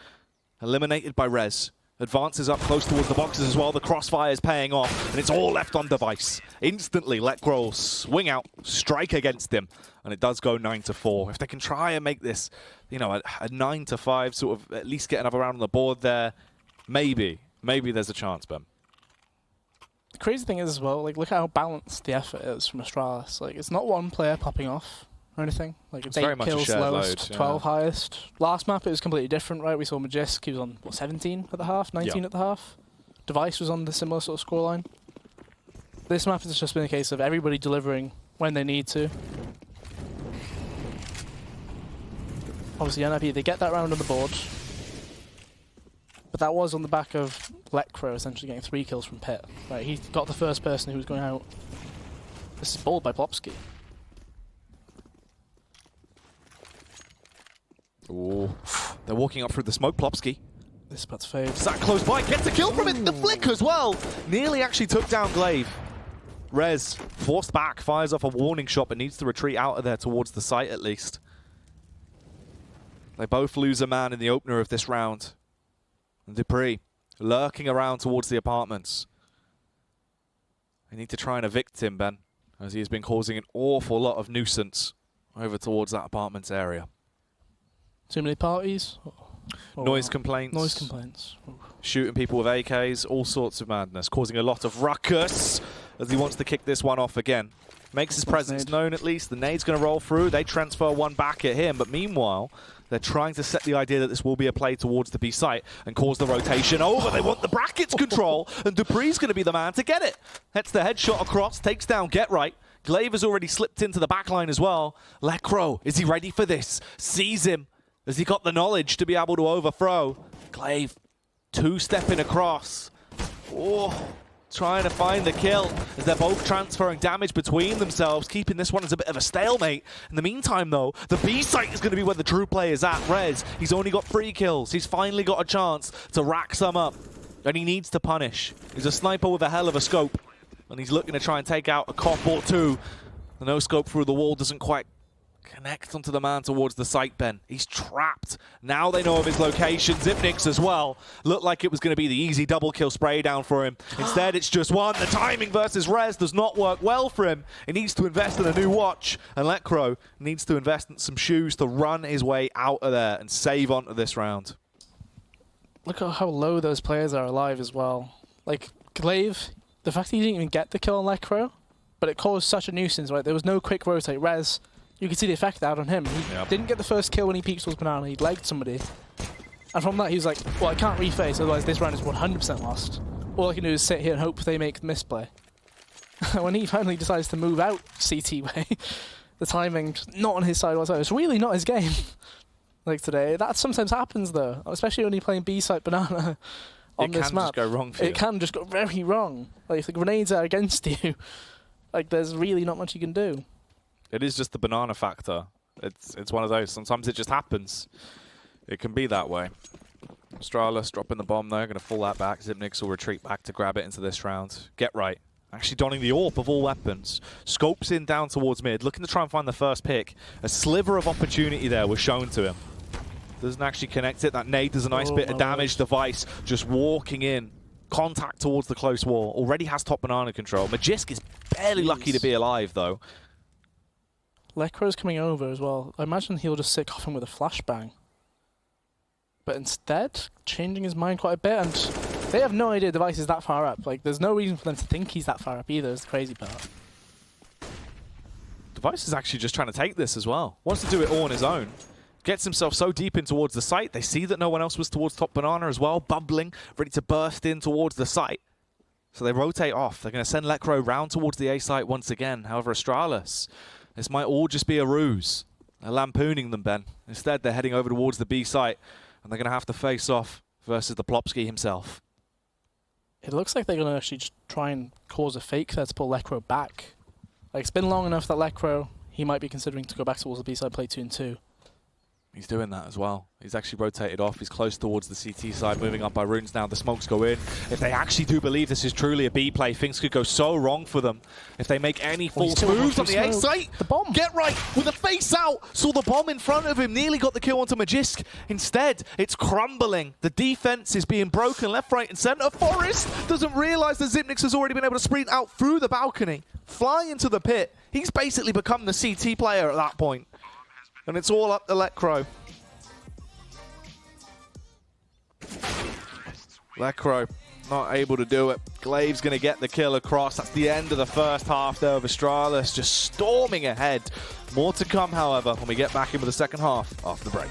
[SPEAKER 1] eliminated by Rez. Advances up close towards the boxes as well. The crossfire is paying off, and it's all left on device. Instantly, let Grohl swing out, strike against him, and it does go 9-4. If they can try and make this, you know, a 9-5, sort of at least get another round on the board there, maybe there's a chance, Ben.
[SPEAKER 2] The crazy thing is as well, like, look how balanced the effort is from Astralis. Like, it's not one player popping off or anything. Like, it's 8 kills lowest, 12 highest. Last map it was completely different, right? We saw Magisk, he was on, what, 17 at the half, 19 at the half. Device was on the similar sort of scoreline. This map has just been a case of everybody delivering when they need to. Obviously, NiP, they get that round on the board. But that was on the back of Lekro essentially getting 3 kills from Pit. Right, he got the first person who was going out. This is balled by Plopsky.
[SPEAKER 1] Oh, they're walking up through the smoke, Plopsky.
[SPEAKER 2] This spot's fade.
[SPEAKER 1] Zach close by, gets a kill from it, the flick as well. Nearly actually took down Glaive. Rez, forced back, fires off a warning shot, but needs to retreat out of there towards the site at least. They both lose a man in the opener of this round. And dupreeh lurking around towards the apartments. They need to try and evict him, Ben, as he has been causing an awful lot of nuisance over towards that apartments area.
[SPEAKER 2] Too many parties?
[SPEAKER 1] Noise complaints.
[SPEAKER 2] Noise complaints.
[SPEAKER 1] Shooting people with AKs, all sorts of madness, causing a lot of ruckus as he wants to kick this one off again. Makes his presence known at least. The nade's going to roll through. They transfer one back at him, but meanwhile, they're trying to set the idea that this will be a play towards the B site and cause the rotation over. They want the brackets control, and dupreeh's going to be the man to get it. Hits the headshot across, takes down Get Right. Glaive has already slipped into the backline as well. Lekro, is he ready for this? Sees him. Has he got the knowledge to be able to overthrow? Glaive, 2-stepping across. Oh, trying to find the kill as they're both transferring damage between themselves, keeping this one as a bit of a stalemate. In the meantime, though, the B site is going to be where the true play is at. Rez, he's only got 3 kills. He's finally got a chance to rack some up, and he needs to punish. He's a sniper with a hell of a scope. and he's looking to try and take out a comp or two. The no-scope through the wall doesn't quite connect onto the man towards the site, Ben. He's trapped. Now they know of his location. Zipnix as well. Looked like it was going to be the easy double kill spray down for him. Instead, it's just one. The timing versus Rez does not work well for him. He needs to invest in a new watch. And Lecro needs to invest in some shoes to run his way out of there and save onto this round.
[SPEAKER 2] Look at how low those players are alive as well. Like, Glaive, the fact that he didn't even get the kill on Lecro, but it caused such a nuisance, right? There was no quick rotate. Rez, you could see the effect out on him. He didn't get the first kill when he peeked towards Banana. He'd legged somebody. And from that, he was like, well, I can't reface, otherwise this round is 100% lost. All I can do is sit here and hope they make the misplay. When he finally decides to move out CT way, the timing just not on his side whatsoever. It's really not his game. Like today. That sometimes happens, though, especially when you're playing B-side Banana on this map.
[SPEAKER 1] It can just go wrong for you.
[SPEAKER 2] It can just go very wrong. Like, if the grenades are against you, like, there's really not much you can do.
[SPEAKER 1] It is just the banana factor. It's one of those. Sometimes it just happens. It can be that way. Astralis dropping the bomb there. Going to fall that back. Zipnix will retreat back to grab it into this round. Get right. Actually donning the AWP of all weapons. Scopes in down towards mid. Looking to try and find the first pick. A sliver of opportunity there was shown to him. Doesn't actually connect it. That nade does a nice bit of damage. Device just walking in. Contact towards the close wall. Already has top banana control. Magisk is barely lucky to be alive, though.
[SPEAKER 2] Lecro's coming over as well. I imagine he'll just sit coughing with a flashbang. But instead, changing his mind quite a bit, and they have no idea Device is that far up. Like, there's no reason for them to think he's that far up either, is the crazy part.
[SPEAKER 1] Device is actually just trying to take this as well. Wants to do it all on his own. Gets himself so deep in towards the site. They see that no one else was towards top banana as well, bubbling, ready to burst in towards the site. So they rotate off. They're going to send Lecro round towards the A site once again. However, Astralis, this might all just be a ruse. They're lampooning them, Ben. Instead, they're heading over towards the B site, and they're going to have to face off versus the Plopsky himself.
[SPEAKER 2] It looks like they're going to actually just try and cause a fake there to pull Lecro back. Like, it's been long enough that Lecro, he might be considering to go back towards the B side, play 2 and 2.
[SPEAKER 1] He's doing that as well. He's actually rotated off. He's close towards the CT side, moving up by runes now. The smokes go in. If they actually do believe this is truly a B play, things could go so wrong for them. If they make any false moves on the A site,
[SPEAKER 2] the bomb.
[SPEAKER 1] Get right with a face out. Saw the bomb in front of him. Nearly got the kill onto Magisk. Instead, it's crumbling. The defense is being broken left, right, and center. Forest doesn't realize that Zipnix has already been able to sprint out through the balcony, fly into the pit. He's basically become the CT player at that point. And it's all up to Lecro. Lecro not able to do it. Glaive's going to get the kill across. That's the end of the first half there of Astralis, just storming ahead. More to come, however, when we get back into the second half after the break.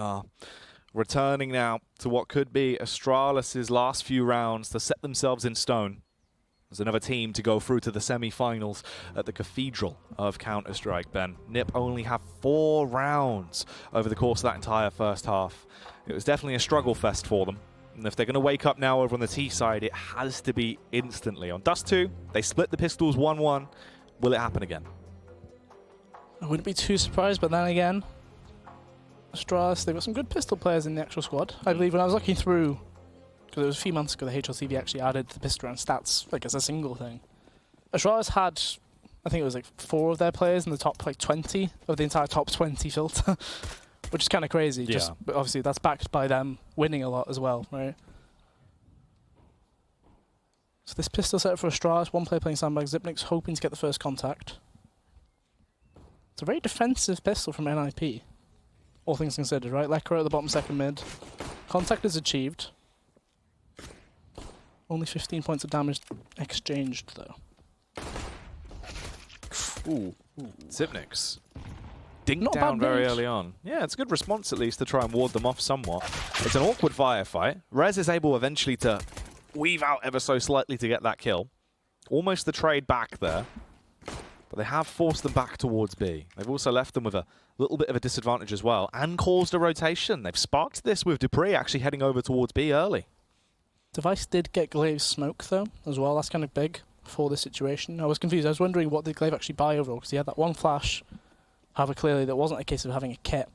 [SPEAKER 1] are returning now to what could be Astralis' last few rounds to set themselves in stone. There's another team to go through to the semi-finals at the Cathedral of Counter-Strike, Ben. NiP only have 4 rounds over the course of that entire first half. It was definitely a struggle fest for them. And if they're going to wake up now over on the T side, it has to be instantly. On Dust 2, they split the pistols 1-1. Will it happen again?
[SPEAKER 2] I wouldn't be too surprised, but then again, Astralis, they've got some good pistol players in the actual squad. I believe when I was looking through, because it was a few months ago, the HLTV actually added the pistol round stats like as a single thing. Astralis had, I think it was like 4 of their players in the top like 20 of the entire top 20 filter, which is kind of crazy.
[SPEAKER 1] Yeah.
[SPEAKER 2] But obviously that's backed by them winning a lot as well, right? So this pistol set for Astralis, 1 player playing sandbag. Xyp9x hoping to get the first contact. It's a very defensive pistol from NiP, all things considered, right? Lekra at the bottom, second mid. Contact is achieved. Only 15 points of damage exchanged, though.
[SPEAKER 1] Ooh. Xyp9x dinked
[SPEAKER 2] Not a
[SPEAKER 1] down
[SPEAKER 2] bad
[SPEAKER 1] very
[SPEAKER 2] nade.
[SPEAKER 1] early on. Yeah, it's a good response at least to try and ward them off somewhat. It's an awkward firefight. Rez is able eventually to weave out ever so slightly to get that kill. Almost the trade back there. But they have forced them back towards B. They've also left them with a little bit of a disadvantage as well and caused a rotation. They've sparked this with dupreeh actually heading over towards B early.
[SPEAKER 2] Device did get Glaive's smoke, though, as well. That's kind of big for this situation. I was confused. I was wondering what did Glaive actually buy overall, because he had that 1 flash. However, clearly that wasn't a case of having a kit.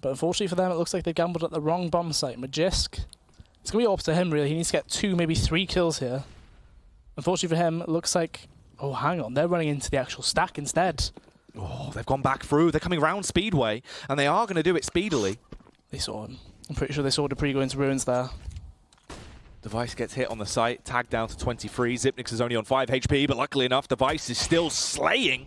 [SPEAKER 2] But unfortunately for them, it looks like they gambled at the wrong bomb site. Magisk, it's going to be up to him, really. He needs to get 2, maybe 3 kills here. Unfortunately for him, it looks like... Oh, hang on. They're running into the actual stack instead.
[SPEAKER 1] Oh, they've gone back through. They're coming round Speedway, and they are going to do it speedily.
[SPEAKER 2] They saw him. I'm pretty sure they saw dupreeh go into ruins there.
[SPEAKER 1] Device gets hit on the site, tagged down to 23. Xyp9x is only on 5 HP, but luckily enough, Device is still slaying.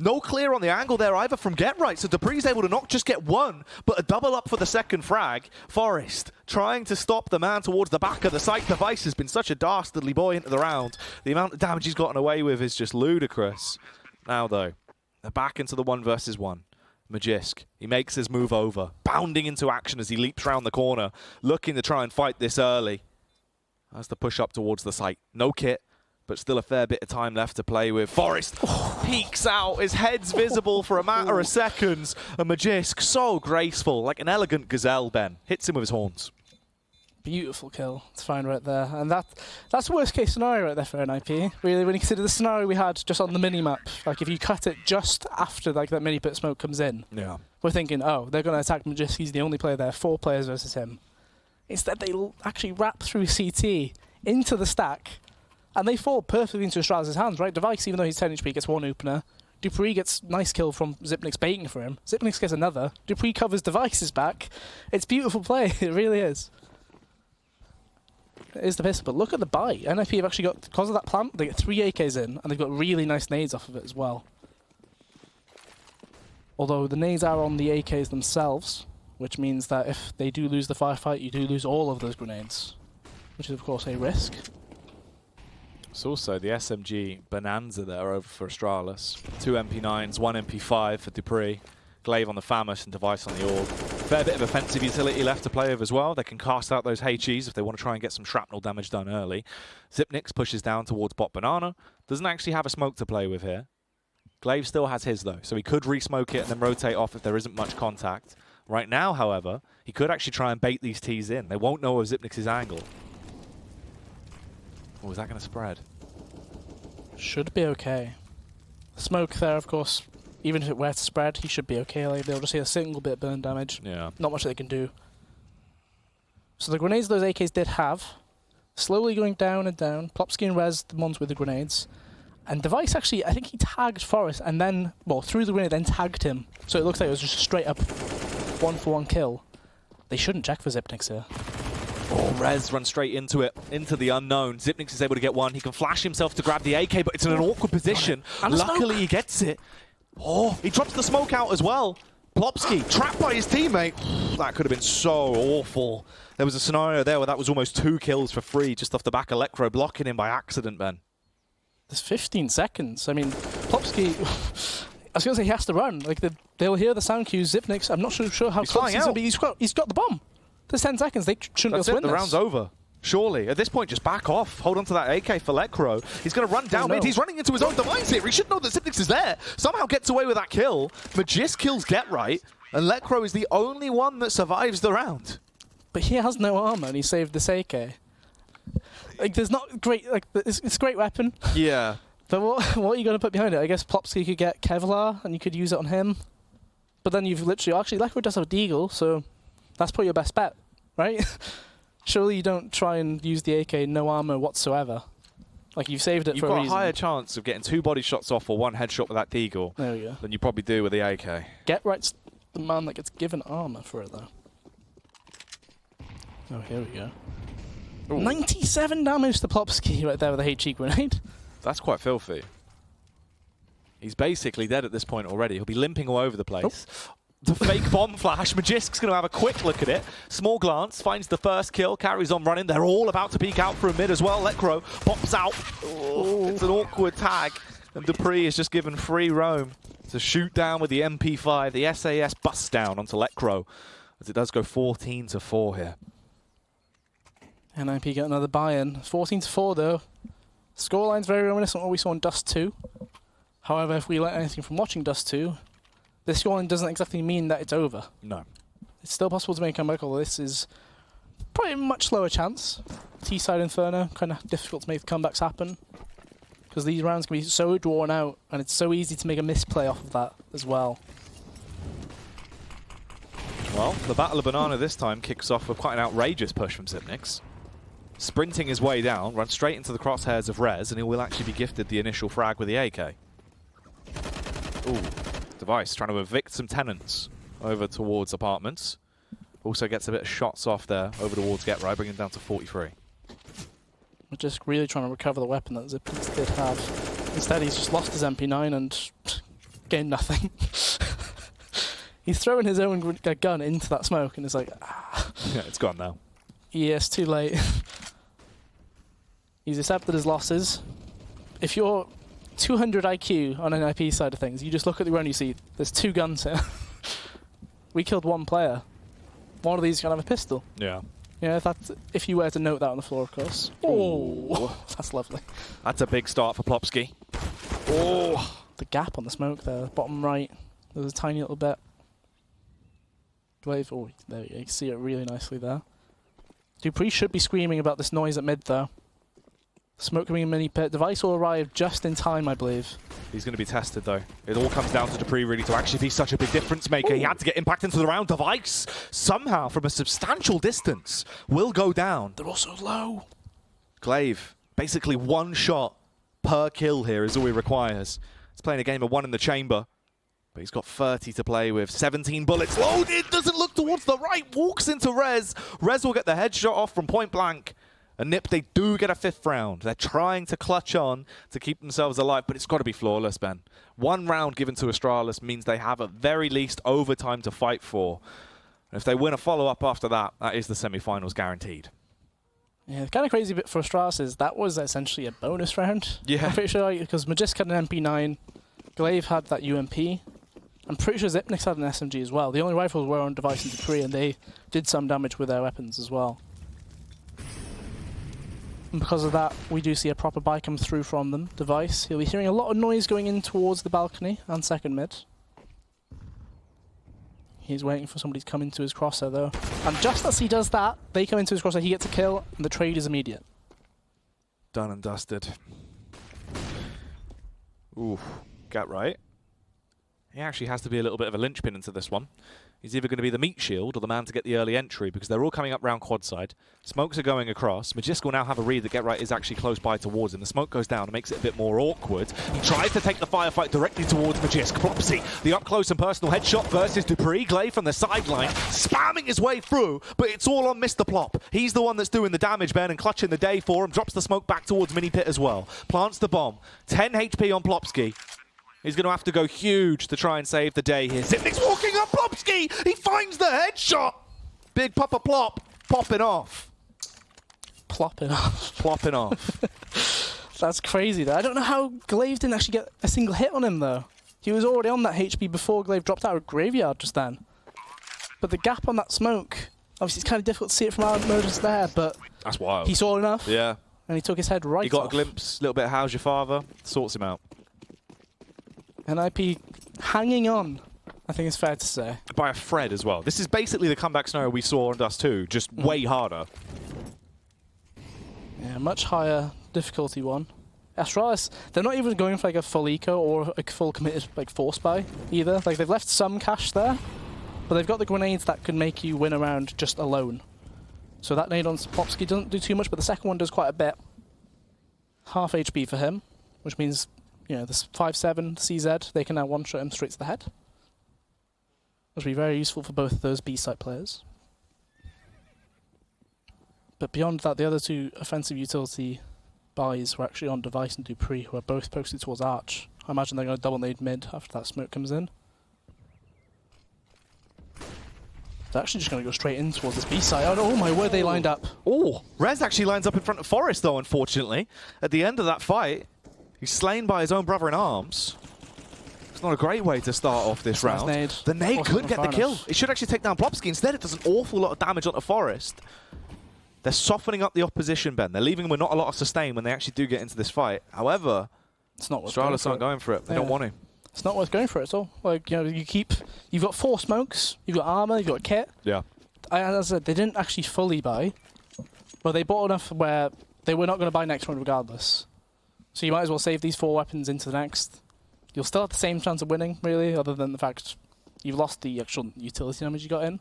[SPEAKER 1] No clear on the angle there either from Get Right, so dupreeh's able to not just get 1, but a double up for the second frag. Forest trying to stop the man towards the back of the site. Device has been such a dastardly boy into the round. The amount of damage he's gotten away with is just ludicrous. Now though, they're back into the 1 versus 1. Magisk, he makes his move over, bounding into action as he leaps round the corner, looking to try and fight this early. Has to push up towards the site. No kit, but still a fair bit of time left to play with. Forest peeks out, his head's visible for a matter of seconds. And Magisk, so graceful, like an elegant gazelle, Ben. Hits him with his horns.
[SPEAKER 2] Beautiful kill to find right there. And that's the worst case scenario right there for NiP. Really, when you consider the scenario we had just on the mini-map, like if you cut it just after like that mini-pit smoke comes in,
[SPEAKER 1] Yeah.
[SPEAKER 2] we're thinking, oh, they're going to attack Magisk, he's the only player there, 4 players versus him. Instead, they actually wrap through CT into the stack, and they fall perfectly into Astralis' hands, right? Device, even though he's 10 HP, gets 1 opener. dupreeh gets nice kill from Xyp9x baiting for him. Xyp9x gets another. dupreeh covers Device's back. It's beautiful play. It really is. It is the pistol, but look at the buy. NiP have actually got, because of that plant, they get 3 AKs in, and they've got really nice nades off of it as well. Although the nades are on the AKs themselves, which means that if they do lose the firefight, you do lose all of those grenades, which is of course a risk.
[SPEAKER 1] It's also the SMG bonanza there over for Astralis. 2 MP9s, 1 MP5 for dupreeh. Glaive on the Famous and Device on the Orb. Fair bit of offensive utility left to play with as well. They can cast out those HEs if they want to try and get some shrapnel damage done early. Xyp9x pushes down towards bot banana. Doesn't actually have a smoke to play with here. Glaive still has his though, so he could re-smoke it and then rotate off if there isn't much contact. Right now, however, he could actually try and bait these Ts in. They won't know of Xyp9x's angle. Oh, is that going to spread?
[SPEAKER 2] Should be okay. Smoke there, of course. Even if it were to spread, he should be okay. Like, they'll just see a single bit of burn damage.
[SPEAKER 1] Yeah.
[SPEAKER 2] Not much they can do. So the grenades those AKs did have, slowly going down and down. Plopsky and Rez, the ones with the grenades. And Device actually, I think he tagged Forest and then, well, threw the grenade, then tagged him. So it looks like it was just a straight up 1-for-1 kill. They shouldn't check for Xyp9x here.
[SPEAKER 1] Oh, Rez runs straight into it, into the unknown. Xyp9x is able to get one. He can flash himself to grab the AK, but it's in an awkward position. Luckily, he gets it. Oh, he drops the smoke out as well. Plopsky, trapped by his teammate. That could have been so awful. There was a scenario there where that was almost 2 kills for free, just off the back of Electro blocking him by accident, Ben.
[SPEAKER 2] There's 15 seconds. I mean, Plopsky, I was going to say he has to run. Like they'll hear the sound cues. Zipnix, I'm not sure how close he's going to be. He's got the bomb. There's 10 seconds. They shouldn't be able to win
[SPEAKER 1] the
[SPEAKER 2] this.
[SPEAKER 1] round's over. Surely. At this point, just back off. Hold on to that AK for Lekro. He's going to run down mid. He's running into his own demise here. He should know that Zipnix is there. Somehow gets away with that kill. Magisk kills Get Right. And Lekro is the only one that survives the round.
[SPEAKER 2] But he has no armor and he saved this AK. Like, there's not great... Like, it's a great weapon.
[SPEAKER 1] Yeah.
[SPEAKER 2] But what are you going to put behind it? I guess Plopsky could get Kevlar and you could use it on him. But then you've literally... Actually, Lekro does have a Deagle, so that's probably your best bet, right? Surely you don't try and use the AK no armor whatsoever. Like, you've saved it for a reason.
[SPEAKER 1] You've got a higher chance of getting 2 body shots off or 1 headshot with that Deagle than you probably do with the AK.
[SPEAKER 2] Get Right's the man that gets given armor for it, though. Oh, here we go. Ooh. 97 damage to Plopsky right there with a HE grenade.
[SPEAKER 1] That's quite filthy. He's basically dead at this point already. He'll be limping all over the place. Oh. The fake bomb flash. Magisk's going to have a quick look at it. Small glance, finds the first kill, carries on running. They're all about to peek out for a mid as well. Lekro pops out. Oh, it's an awkward tag. And Dupree is just given free roam to shoot down with the MP5. The SAS busts down onto Lekro as it does go 14-4 here.
[SPEAKER 2] And NiP get another buy-in. 14-4 though. Scoreline's very reminiscent of what we saw in Dust 2. However, if we learn anything from watching Dust 2, this scoreline doesn't exactly mean that it's over. No. It's still possible to make a comeback, although this is probably a much lower chance. T-side Inferno, kind of difficult to make the comebacks happen. Because these rounds can be so drawn out, and it's so easy to make a misplay off of that as well.
[SPEAKER 1] Well, the Battle of Banana this time kicks off with quite an outrageous push from Zipnix. Sprinting his way down, runs straight into the crosshairs of Rez, and he will actually be gifted the initial frag with the AK. Ooh. Device trying to evict some tenants over towards apartments. Also gets a bit of shots off there over towards Get Right, bringing him down to 43.
[SPEAKER 2] We're just really trying to recover the weapon that Zipnix did have. Instead, he's just lost his MP9 and gained nothing. He's throwing his own gun into that smoke and it's like, ah.
[SPEAKER 1] Yeah, it's gone now.
[SPEAKER 2] Yes, too late. He's accepted his losses. If you're 200 IQ on an NiP side of things, you just look at the ground and you see there's 2 guns here. We killed 1 player. One of these can have a pistol. Yeah. Yeah, if you were to note that on the floor, of course. Oh, that's lovely.
[SPEAKER 1] That's a big start for Plopsky. Oh,
[SPEAKER 2] the gap on the smoke there, bottom right. There's a tiny little bit. Glaive, oh, there you go. You can see it really nicely there. Dupree should be screaming about this noise at mid, though. Smoke coming in mini pit. Device will arrive just in time, I believe.
[SPEAKER 1] He's going to be tested, though. It all comes down to Dupree, really, to actually be such a big difference maker. Ooh. He had to get impact into the round. Device, somehow, from a substantial distance, will go down.
[SPEAKER 2] They're also low.
[SPEAKER 1] Glaive, basically 1 shot per kill here is all he requires. He's playing a game of 1 in the chamber. But he's got 30 to play with. 17 bullets loaded. Doesn't look towards the right. Walks into Rez. Rez will get the headshot off from point blank. And NiP, they do get a 5th round. They're trying to clutch on to keep themselves alive, but it's got to be flawless, Ben. 1 round given to Astralis means they have at very least overtime to fight for. And if they win a follow-up after that, that is the semi-finals guaranteed.
[SPEAKER 2] Yeah, the kind of crazy bit for Astralis is that was essentially a bonus round. Yeah. I'm pretty sure, because Magisk had an MP9, Glaive had that UMP. I'm pretty sure Zipnix had an SMG as well. The only rifles were on Device and Dupree, and they did some damage with their weapons as well. And because of that, we do see a proper buy come through from them. Device, he'll be hearing a lot of noise going in towards the balcony and second mid. He's waiting for somebody to come into his crosshair, though. And just as he does that, they come into his crosshair, he gets a kill, and the trade is immediate.
[SPEAKER 1] Done and dusted. Ooh, Get Right. He actually has to be a little bit of a linchpin into this one. He's either going to be the meat shield or the man to get the early entry because they're all coming up round quad side. Smokes are going across. Magisk will now have a read that Get Right is actually close by towards him. The smoke goes down and makes it a bit more awkward. He tries to take the firefight directly towards Magisk. Plopsy, the up close and personal headshot versus Dupree. Glaive from the sideline, spamming his way through, but it's all on Mr. Plop. He's the one that's doing the damage, Ben, and clutching the day for him. Drops the smoke back towards mini pit as well. Plants the bomb. 10 HP on Plopsky. He's going to have to go huge to try and save the day here. Zipnix walking up Plopsky! He finds the headshot! Big Papa Plop, popping off.
[SPEAKER 2] Plopping off.
[SPEAKER 1] Plopping off.
[SPEAKER 2] That's crazy, though. I don't know how Glaive didn't actually get a single hit on him, though. He was already on that HP before Glaive dropped out of Graveyard just then. But the gap on that smoke, obviously it's kind of difficult to see it from our modes there, but
[SPEAKER 1] that's wild.
[SPEAKER 2] He saw enough.
[SPEAKER 1] Yeah.
[SPEAKER 2] And he took his head right off.
[SPEAKER 1] He got a glimpse, a little bit of how's your father, sorts him out.
[SPEAKER 2] NiP hanging on, I think it's fair to say.
[SPEAKER 1] By a thread as well. This is basically the comeback scenario we saw on Dust 2, just way harder.
[SPEAKER 2] Yeah, much higher difficulty one. Astralis, they're not even going for like a full eco or a full committed like force buy either. Like they've left some cash there, but they've got the grenades that can make you win a round just alone. So that nade on Plopsky doesn't do too much, but the second one does quite a bit. Half HP for him, which means, you know, this 5-7 CZ, they can now one-shot him straight to the head. Which will be very useful for both of those B-side players. But beyond that, the other two offensive utility buys were actually on Device and Dupree, who are both posted towards Arch. I imagine they're going to double nade mid after that smoke comes in. They're actually just going to go straight in towards this B-side. Oh my word, they lined up.
[SPEAKER 1] Oh, Rez actually lines up in front of Forest, though, unfortunately. At the end of that fight, he's slain by his own brother in arms. It's not a great way to start off this round.
[SPEAKER 2] Nice nade.
[SPEAKER 1] The nade could get the kill. It should actually take down Plopsky. Instead, it does an awful lot of damage onto Forest. They're softening up the opposition, Ben. They're leaving them with not a lot of sustain when they actually do get into this fight. However,
[SPEAKER 2] it's not worth
[SPEAKER 1] Astralis aren't going for it. They don't want to.
[SPEAKER 2] It's not worth going for it at all. Like, you know, you've got 4 smokes, you've got armor, you've got kit.
[SPEAKER 1] Yeah.
[SPEAKER 2] As I said, they didn't actually fully buy, but they bought enough where they were not going to buy next one regardless. So you might as well save these 4 weapons into the next. You'll still have the same chance of winning, really, other than the fact you've lost the actual utility damage you got in.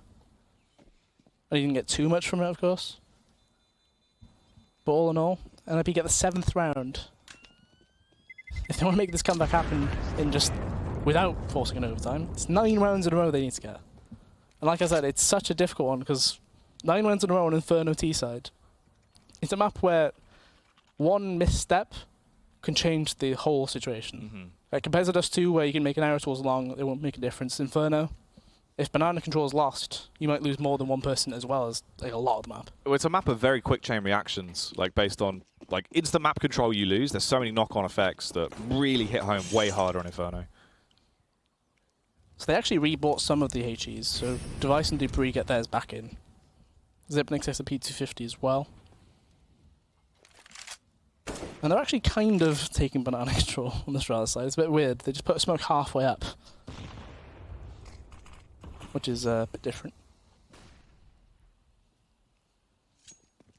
[SPEAKER 2] And you didn't get too much from it, of course. But all in all, NiP get the 7th round. If they want to make this comeback happen in just without forcing an overtime, it's 9 rounds in a row they need to get. And like I said, it's such a difficult one because 9 rounds in a row on Inferno T-side. It's a map where one misstep can change the whole situation. Like compared to Dust 2 where you can make an arrow towards long, it won't make a difference. Inferno, if banana control is lost, you might lose more than one person as well as like, a lot of the map.
[SPEAKER 1] Well, it's a map of very quick chain reactions, like based on like instant map control you lose. There's so many knock-on effects that really hit home way harder on Inferno.
[SPEAKER 2] So they actually rebought some of the HEs, so Device and Dupree get theirs back in. Zipnix takes a P250 as well. And they're actually kind of taking banana control on the Astralis side. It's a bit weird. They just put a smoke halfway up, which is a bit different.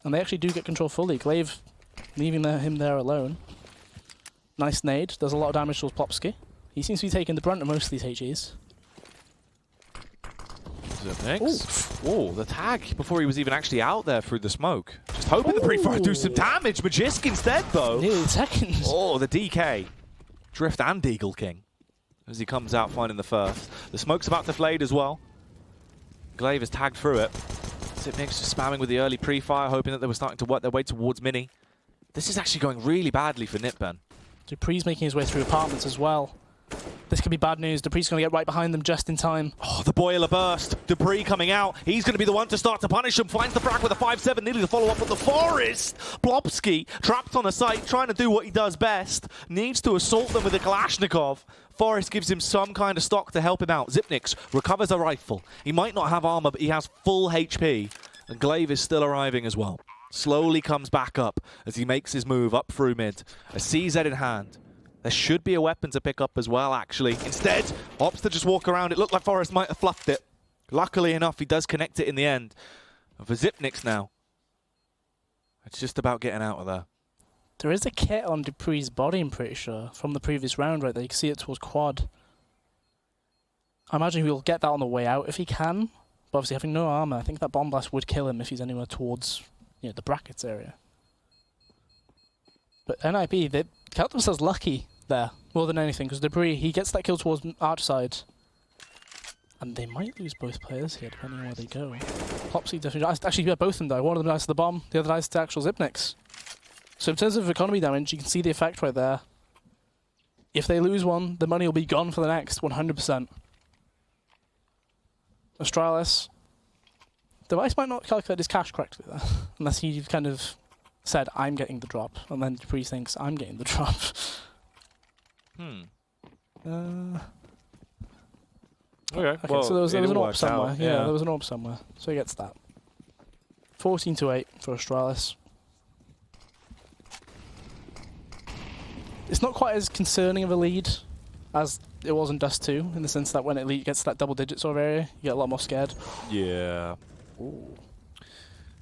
[SPEAKER 2] And they actually do get control fully. Glaive leaving him there alone. Nice nade. Does a lot of damage towards Plopsky. He seems to be taking the brunt of most of these HEs.
[SPEAKER 1] Oh, the tag before he was even actually out there through the smoke. Just hoping the pre-fire do some damage. Magisk instead, though.
[SPEAKER 2] Nearly seconds.
[SPEAKER 1] Oh, the DK. Drift and Deagle King as he comes out finding the first. The smoke's about to fade as well. Glaive has tagged through it. Zipnix just spamming with the early pre-fire, hoping that they were starting to work their way towards Mini. This is actually going really badly for NiP, Ben.
[SPEAKER 2] Dupree's making his way through apartments as well. This could be bad news. Dupree's going to get right behind them just in time.
[SPEAKER 1] Oh, the boiler burst. Dupree coming out. He's going to be the one to start to punish him. Finds the frag with a 5-7, needing to follow up with the Forest. Plopsky trapped on a site, trying to do what he does best. Needs to assault them with a Kalashnikov. Forest gives him some kind of stock to help him out. Zipnix recovers a rifle. He might not have armor, but he has full HP. And Glaive is still arriving as well. Slowly comes back up as he makes his move up through mid. A CZ in hand. There should be a weapon to pick up as well, actually. Instead, opts to just walk around. It looked like Forest might have fluffed it. Luckily enough, he does connect it in the end. And for Zipnix now, it's just about getting out of there.
[SPEAKER 2] There is a kit on Dupree's body, I'm pretty sure, from the previous round right there. You can see it towards quad. I imagine he'll get that on the way out if he can. But obviously having no armor, I think that bomb blast would kill him if he's anywhere towards, you know, the brackets area. But NiP, they count themselves lucky there, more than anything, because Dupree, he gets that kill towards Arch side. And they might lose both players here, depending on where they go. Plopsy definitely... Actually, yeah, both of them die. One of them dies to the bomb, the other dies to actual Zipnix. So in terms of economy damage, you can see the effect right there. If they lose one, the money will be gone for the next, 100%. Astralis. Device might not calculate his cash correctly there, unless he kind of said, I'm getting the drop, and then Dupree thinks, I'm getting the drop.
[SPEAKER 1] Okay,
[SPEAKER 2] Okay, so there was an
[SPEAKER 1] all
[SPEAKER 2] AWP
[SPEAKER 1] worked
[SPEAKER 2] somewhere.
[SPEAKER 1] out,
[SPEAKER 2] Yeah, there was an AWP somewhere. So he gets that. 14-8 for Astralis. It's not quite as concerning of a lead as it was in Dust 2, in the sense that when it gets to that double digit sort of area, you get a lot more scared.
[SPEAKER 1] Yeah.
[SPEAKER 2] Ooh.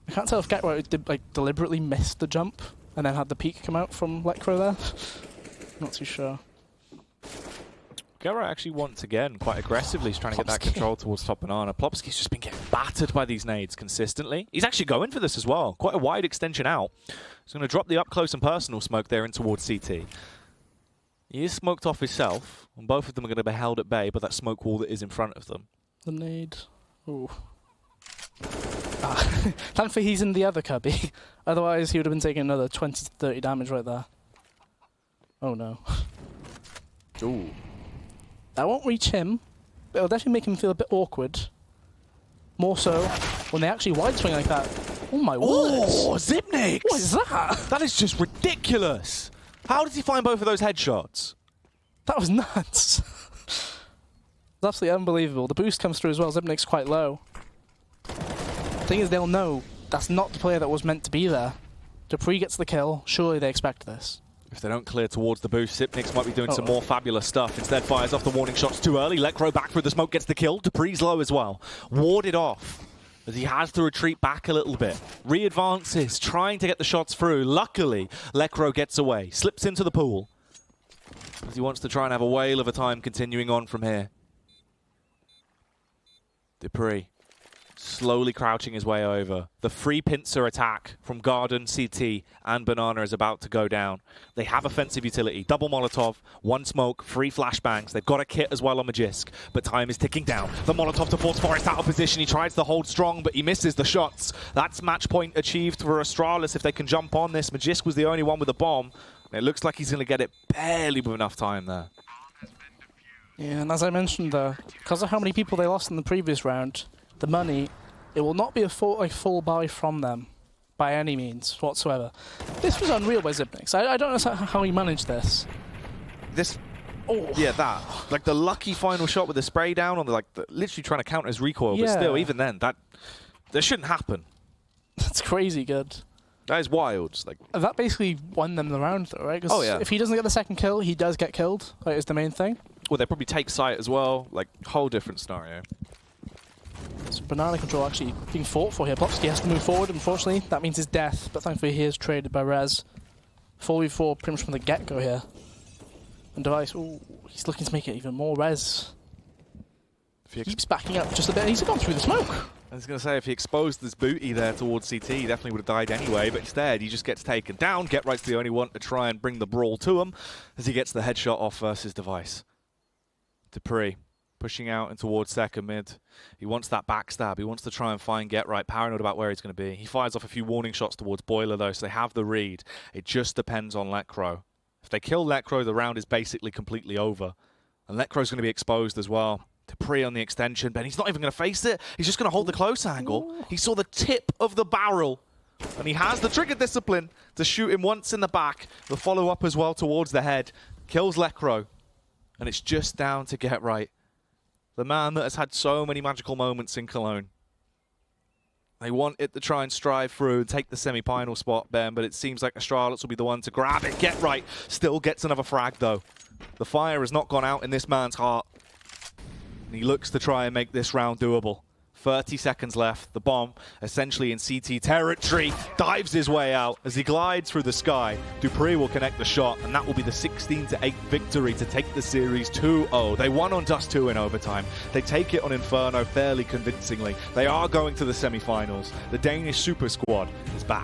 [SPEAKER 2] I can't tell if Get deliberately missed the jump and then had the peak come out from Lecro there. Not too sure.
[SPEAKER 1] Gera actually once again quite aggressively is trying to get that control towards top banana. Plopsky's just been getting battered by these nades consistently. He's actually going for this as well. Quite a wide extension out. He's going to drop the up close and personal smoke there in towards CT. He is smoked off himself, and both of them are going to be held at bay by that smoke wall that is in front of them.
[SPEAKER 2] The nade. Ooh. Thankfully he's in the other cubby. Otherwise he would have been taking another 20 to 30 damage right there. Oh no.
[SPEAKER 1] Ooh.
[SPEAKER 2] That won't reach him, but it'll definitely make him feel a bit awkward. More so when they actually wide swing like that. Oh my word!
[SPEAKER 1] Oh, Zipnix!
[SPEAKER 2] What is that?
[SPEAKER 1] That is just ridiculous! How did he find both of those headshots?
[SPEAKER 2] That was nuts. It's absolutely unbelievable. The boost comes through as well. Zipnik's quite low. The thing is, they'll know that's not the player that was meant to be there. dupreeh gets the kill. Surely they expect this.
[SPEAKER 1] If they don't clear towards the boost, Zipnix might be doing some more fabulous stuff. Instead, fires off the warning shots too early. Lecro back through the smoke, gets the kill. dupreeh's low as well. Warded off as he has to retreat back a little bit. Re-advances, trying to get the shots through. Luckily, Lecro gets away. Slips into the pool as he wants to try and have a whale of a time continuing on from here. dupreeh slowly crouching his way over. The free pincer attack from Garden, CT, and Banana is about to go down. They have offensive utility. Double Molotov, one smoke, 3 flashbangs. They've got a kit as well on Magisk, but time is ticking down. The Molotov to force Forest out of position. He tries to hold strong, but he misses the shots. That's match point achieved for Astralis if they can jump on this. Magisk was the only one with a bomb. And it looks like he's going to get it barely with enough time there.
[SPEAKER 2] Yeah, and as I mentioned there, because of how many people they lost in the previous round, the money, it will not be a full buy from them by any means whatsoever. This was unreal by Zipnix. I don't know how he managed this.
[SPEAKER 1] Yeah, that. Like the lucky final shot with the spray down on the literally trying to counter his recoil, but still, even then, that shouldn't happen.
[SPEAKER 2] That's crazy good.
[SPEAKER 1] That is wild.
[SPEAKER 2] That basically won them the round though, right? Because if he doesn't get the second kill, he does get killed. That is the main thing.
[SPEAKER 1] Well, they probably take sight as well. Whole different scenario.
[SPEAKER 2] So banana control actually being fought for here. Plopsky has to move forward, unfortunately. That means his death, but thankfully he is traded by Rez. 4v4 pretty much from the get-go here. And Device, ooh, he's looking to make it even more Rez. He keeps backing up just a bit, and he's gone through the smoke.
[SPEAKER 1] I was going to say, if he exposed this booty there towards CT, he definitely would have died anyway, but instead he just gets taken down. Get Right's the only one to try and bring the brawl to him as he gets the headshot off versus Device. dupreeh pushing out and towards second mid. He wants that backstab. He wants to try and find Get Right, paranoid about where he's going to be. He fires off a few warning shots towards Boiler though, so they have the read. It just depends on Lecro. If they kill Lecro, the round is basically completely over. And Lecro's going to be exposed as well. dupreeh on the extension, but he's not even going to face it. He's just going to hold the close angle. He saw the tip of the barrel, and he has the trigger discipline to shoot him once in the back. The follow-up as well towards the head. Kills Lecro, and it's just down to Get Right. The man that has had so many magical moments in Cologne. They want it to try and strive through and take the semi-final spot, Ben, but it seems like Astralis will be the one to grab it. Get Right still gets another frag, though. The fire has not gone out in this man's heart. And he looks to try and make this round doable. 30 seconds left. The bomb, essentially in CT territory, dives his way out as he glides through the sky. dupreeh will connect the shot, and that will be the 16-8 victory to take the series 2-0. They won on Dust 2 in overtime. They take it on Inferno fairly convincingly. They are going to the semi-finals. The Danish Super Squad is back.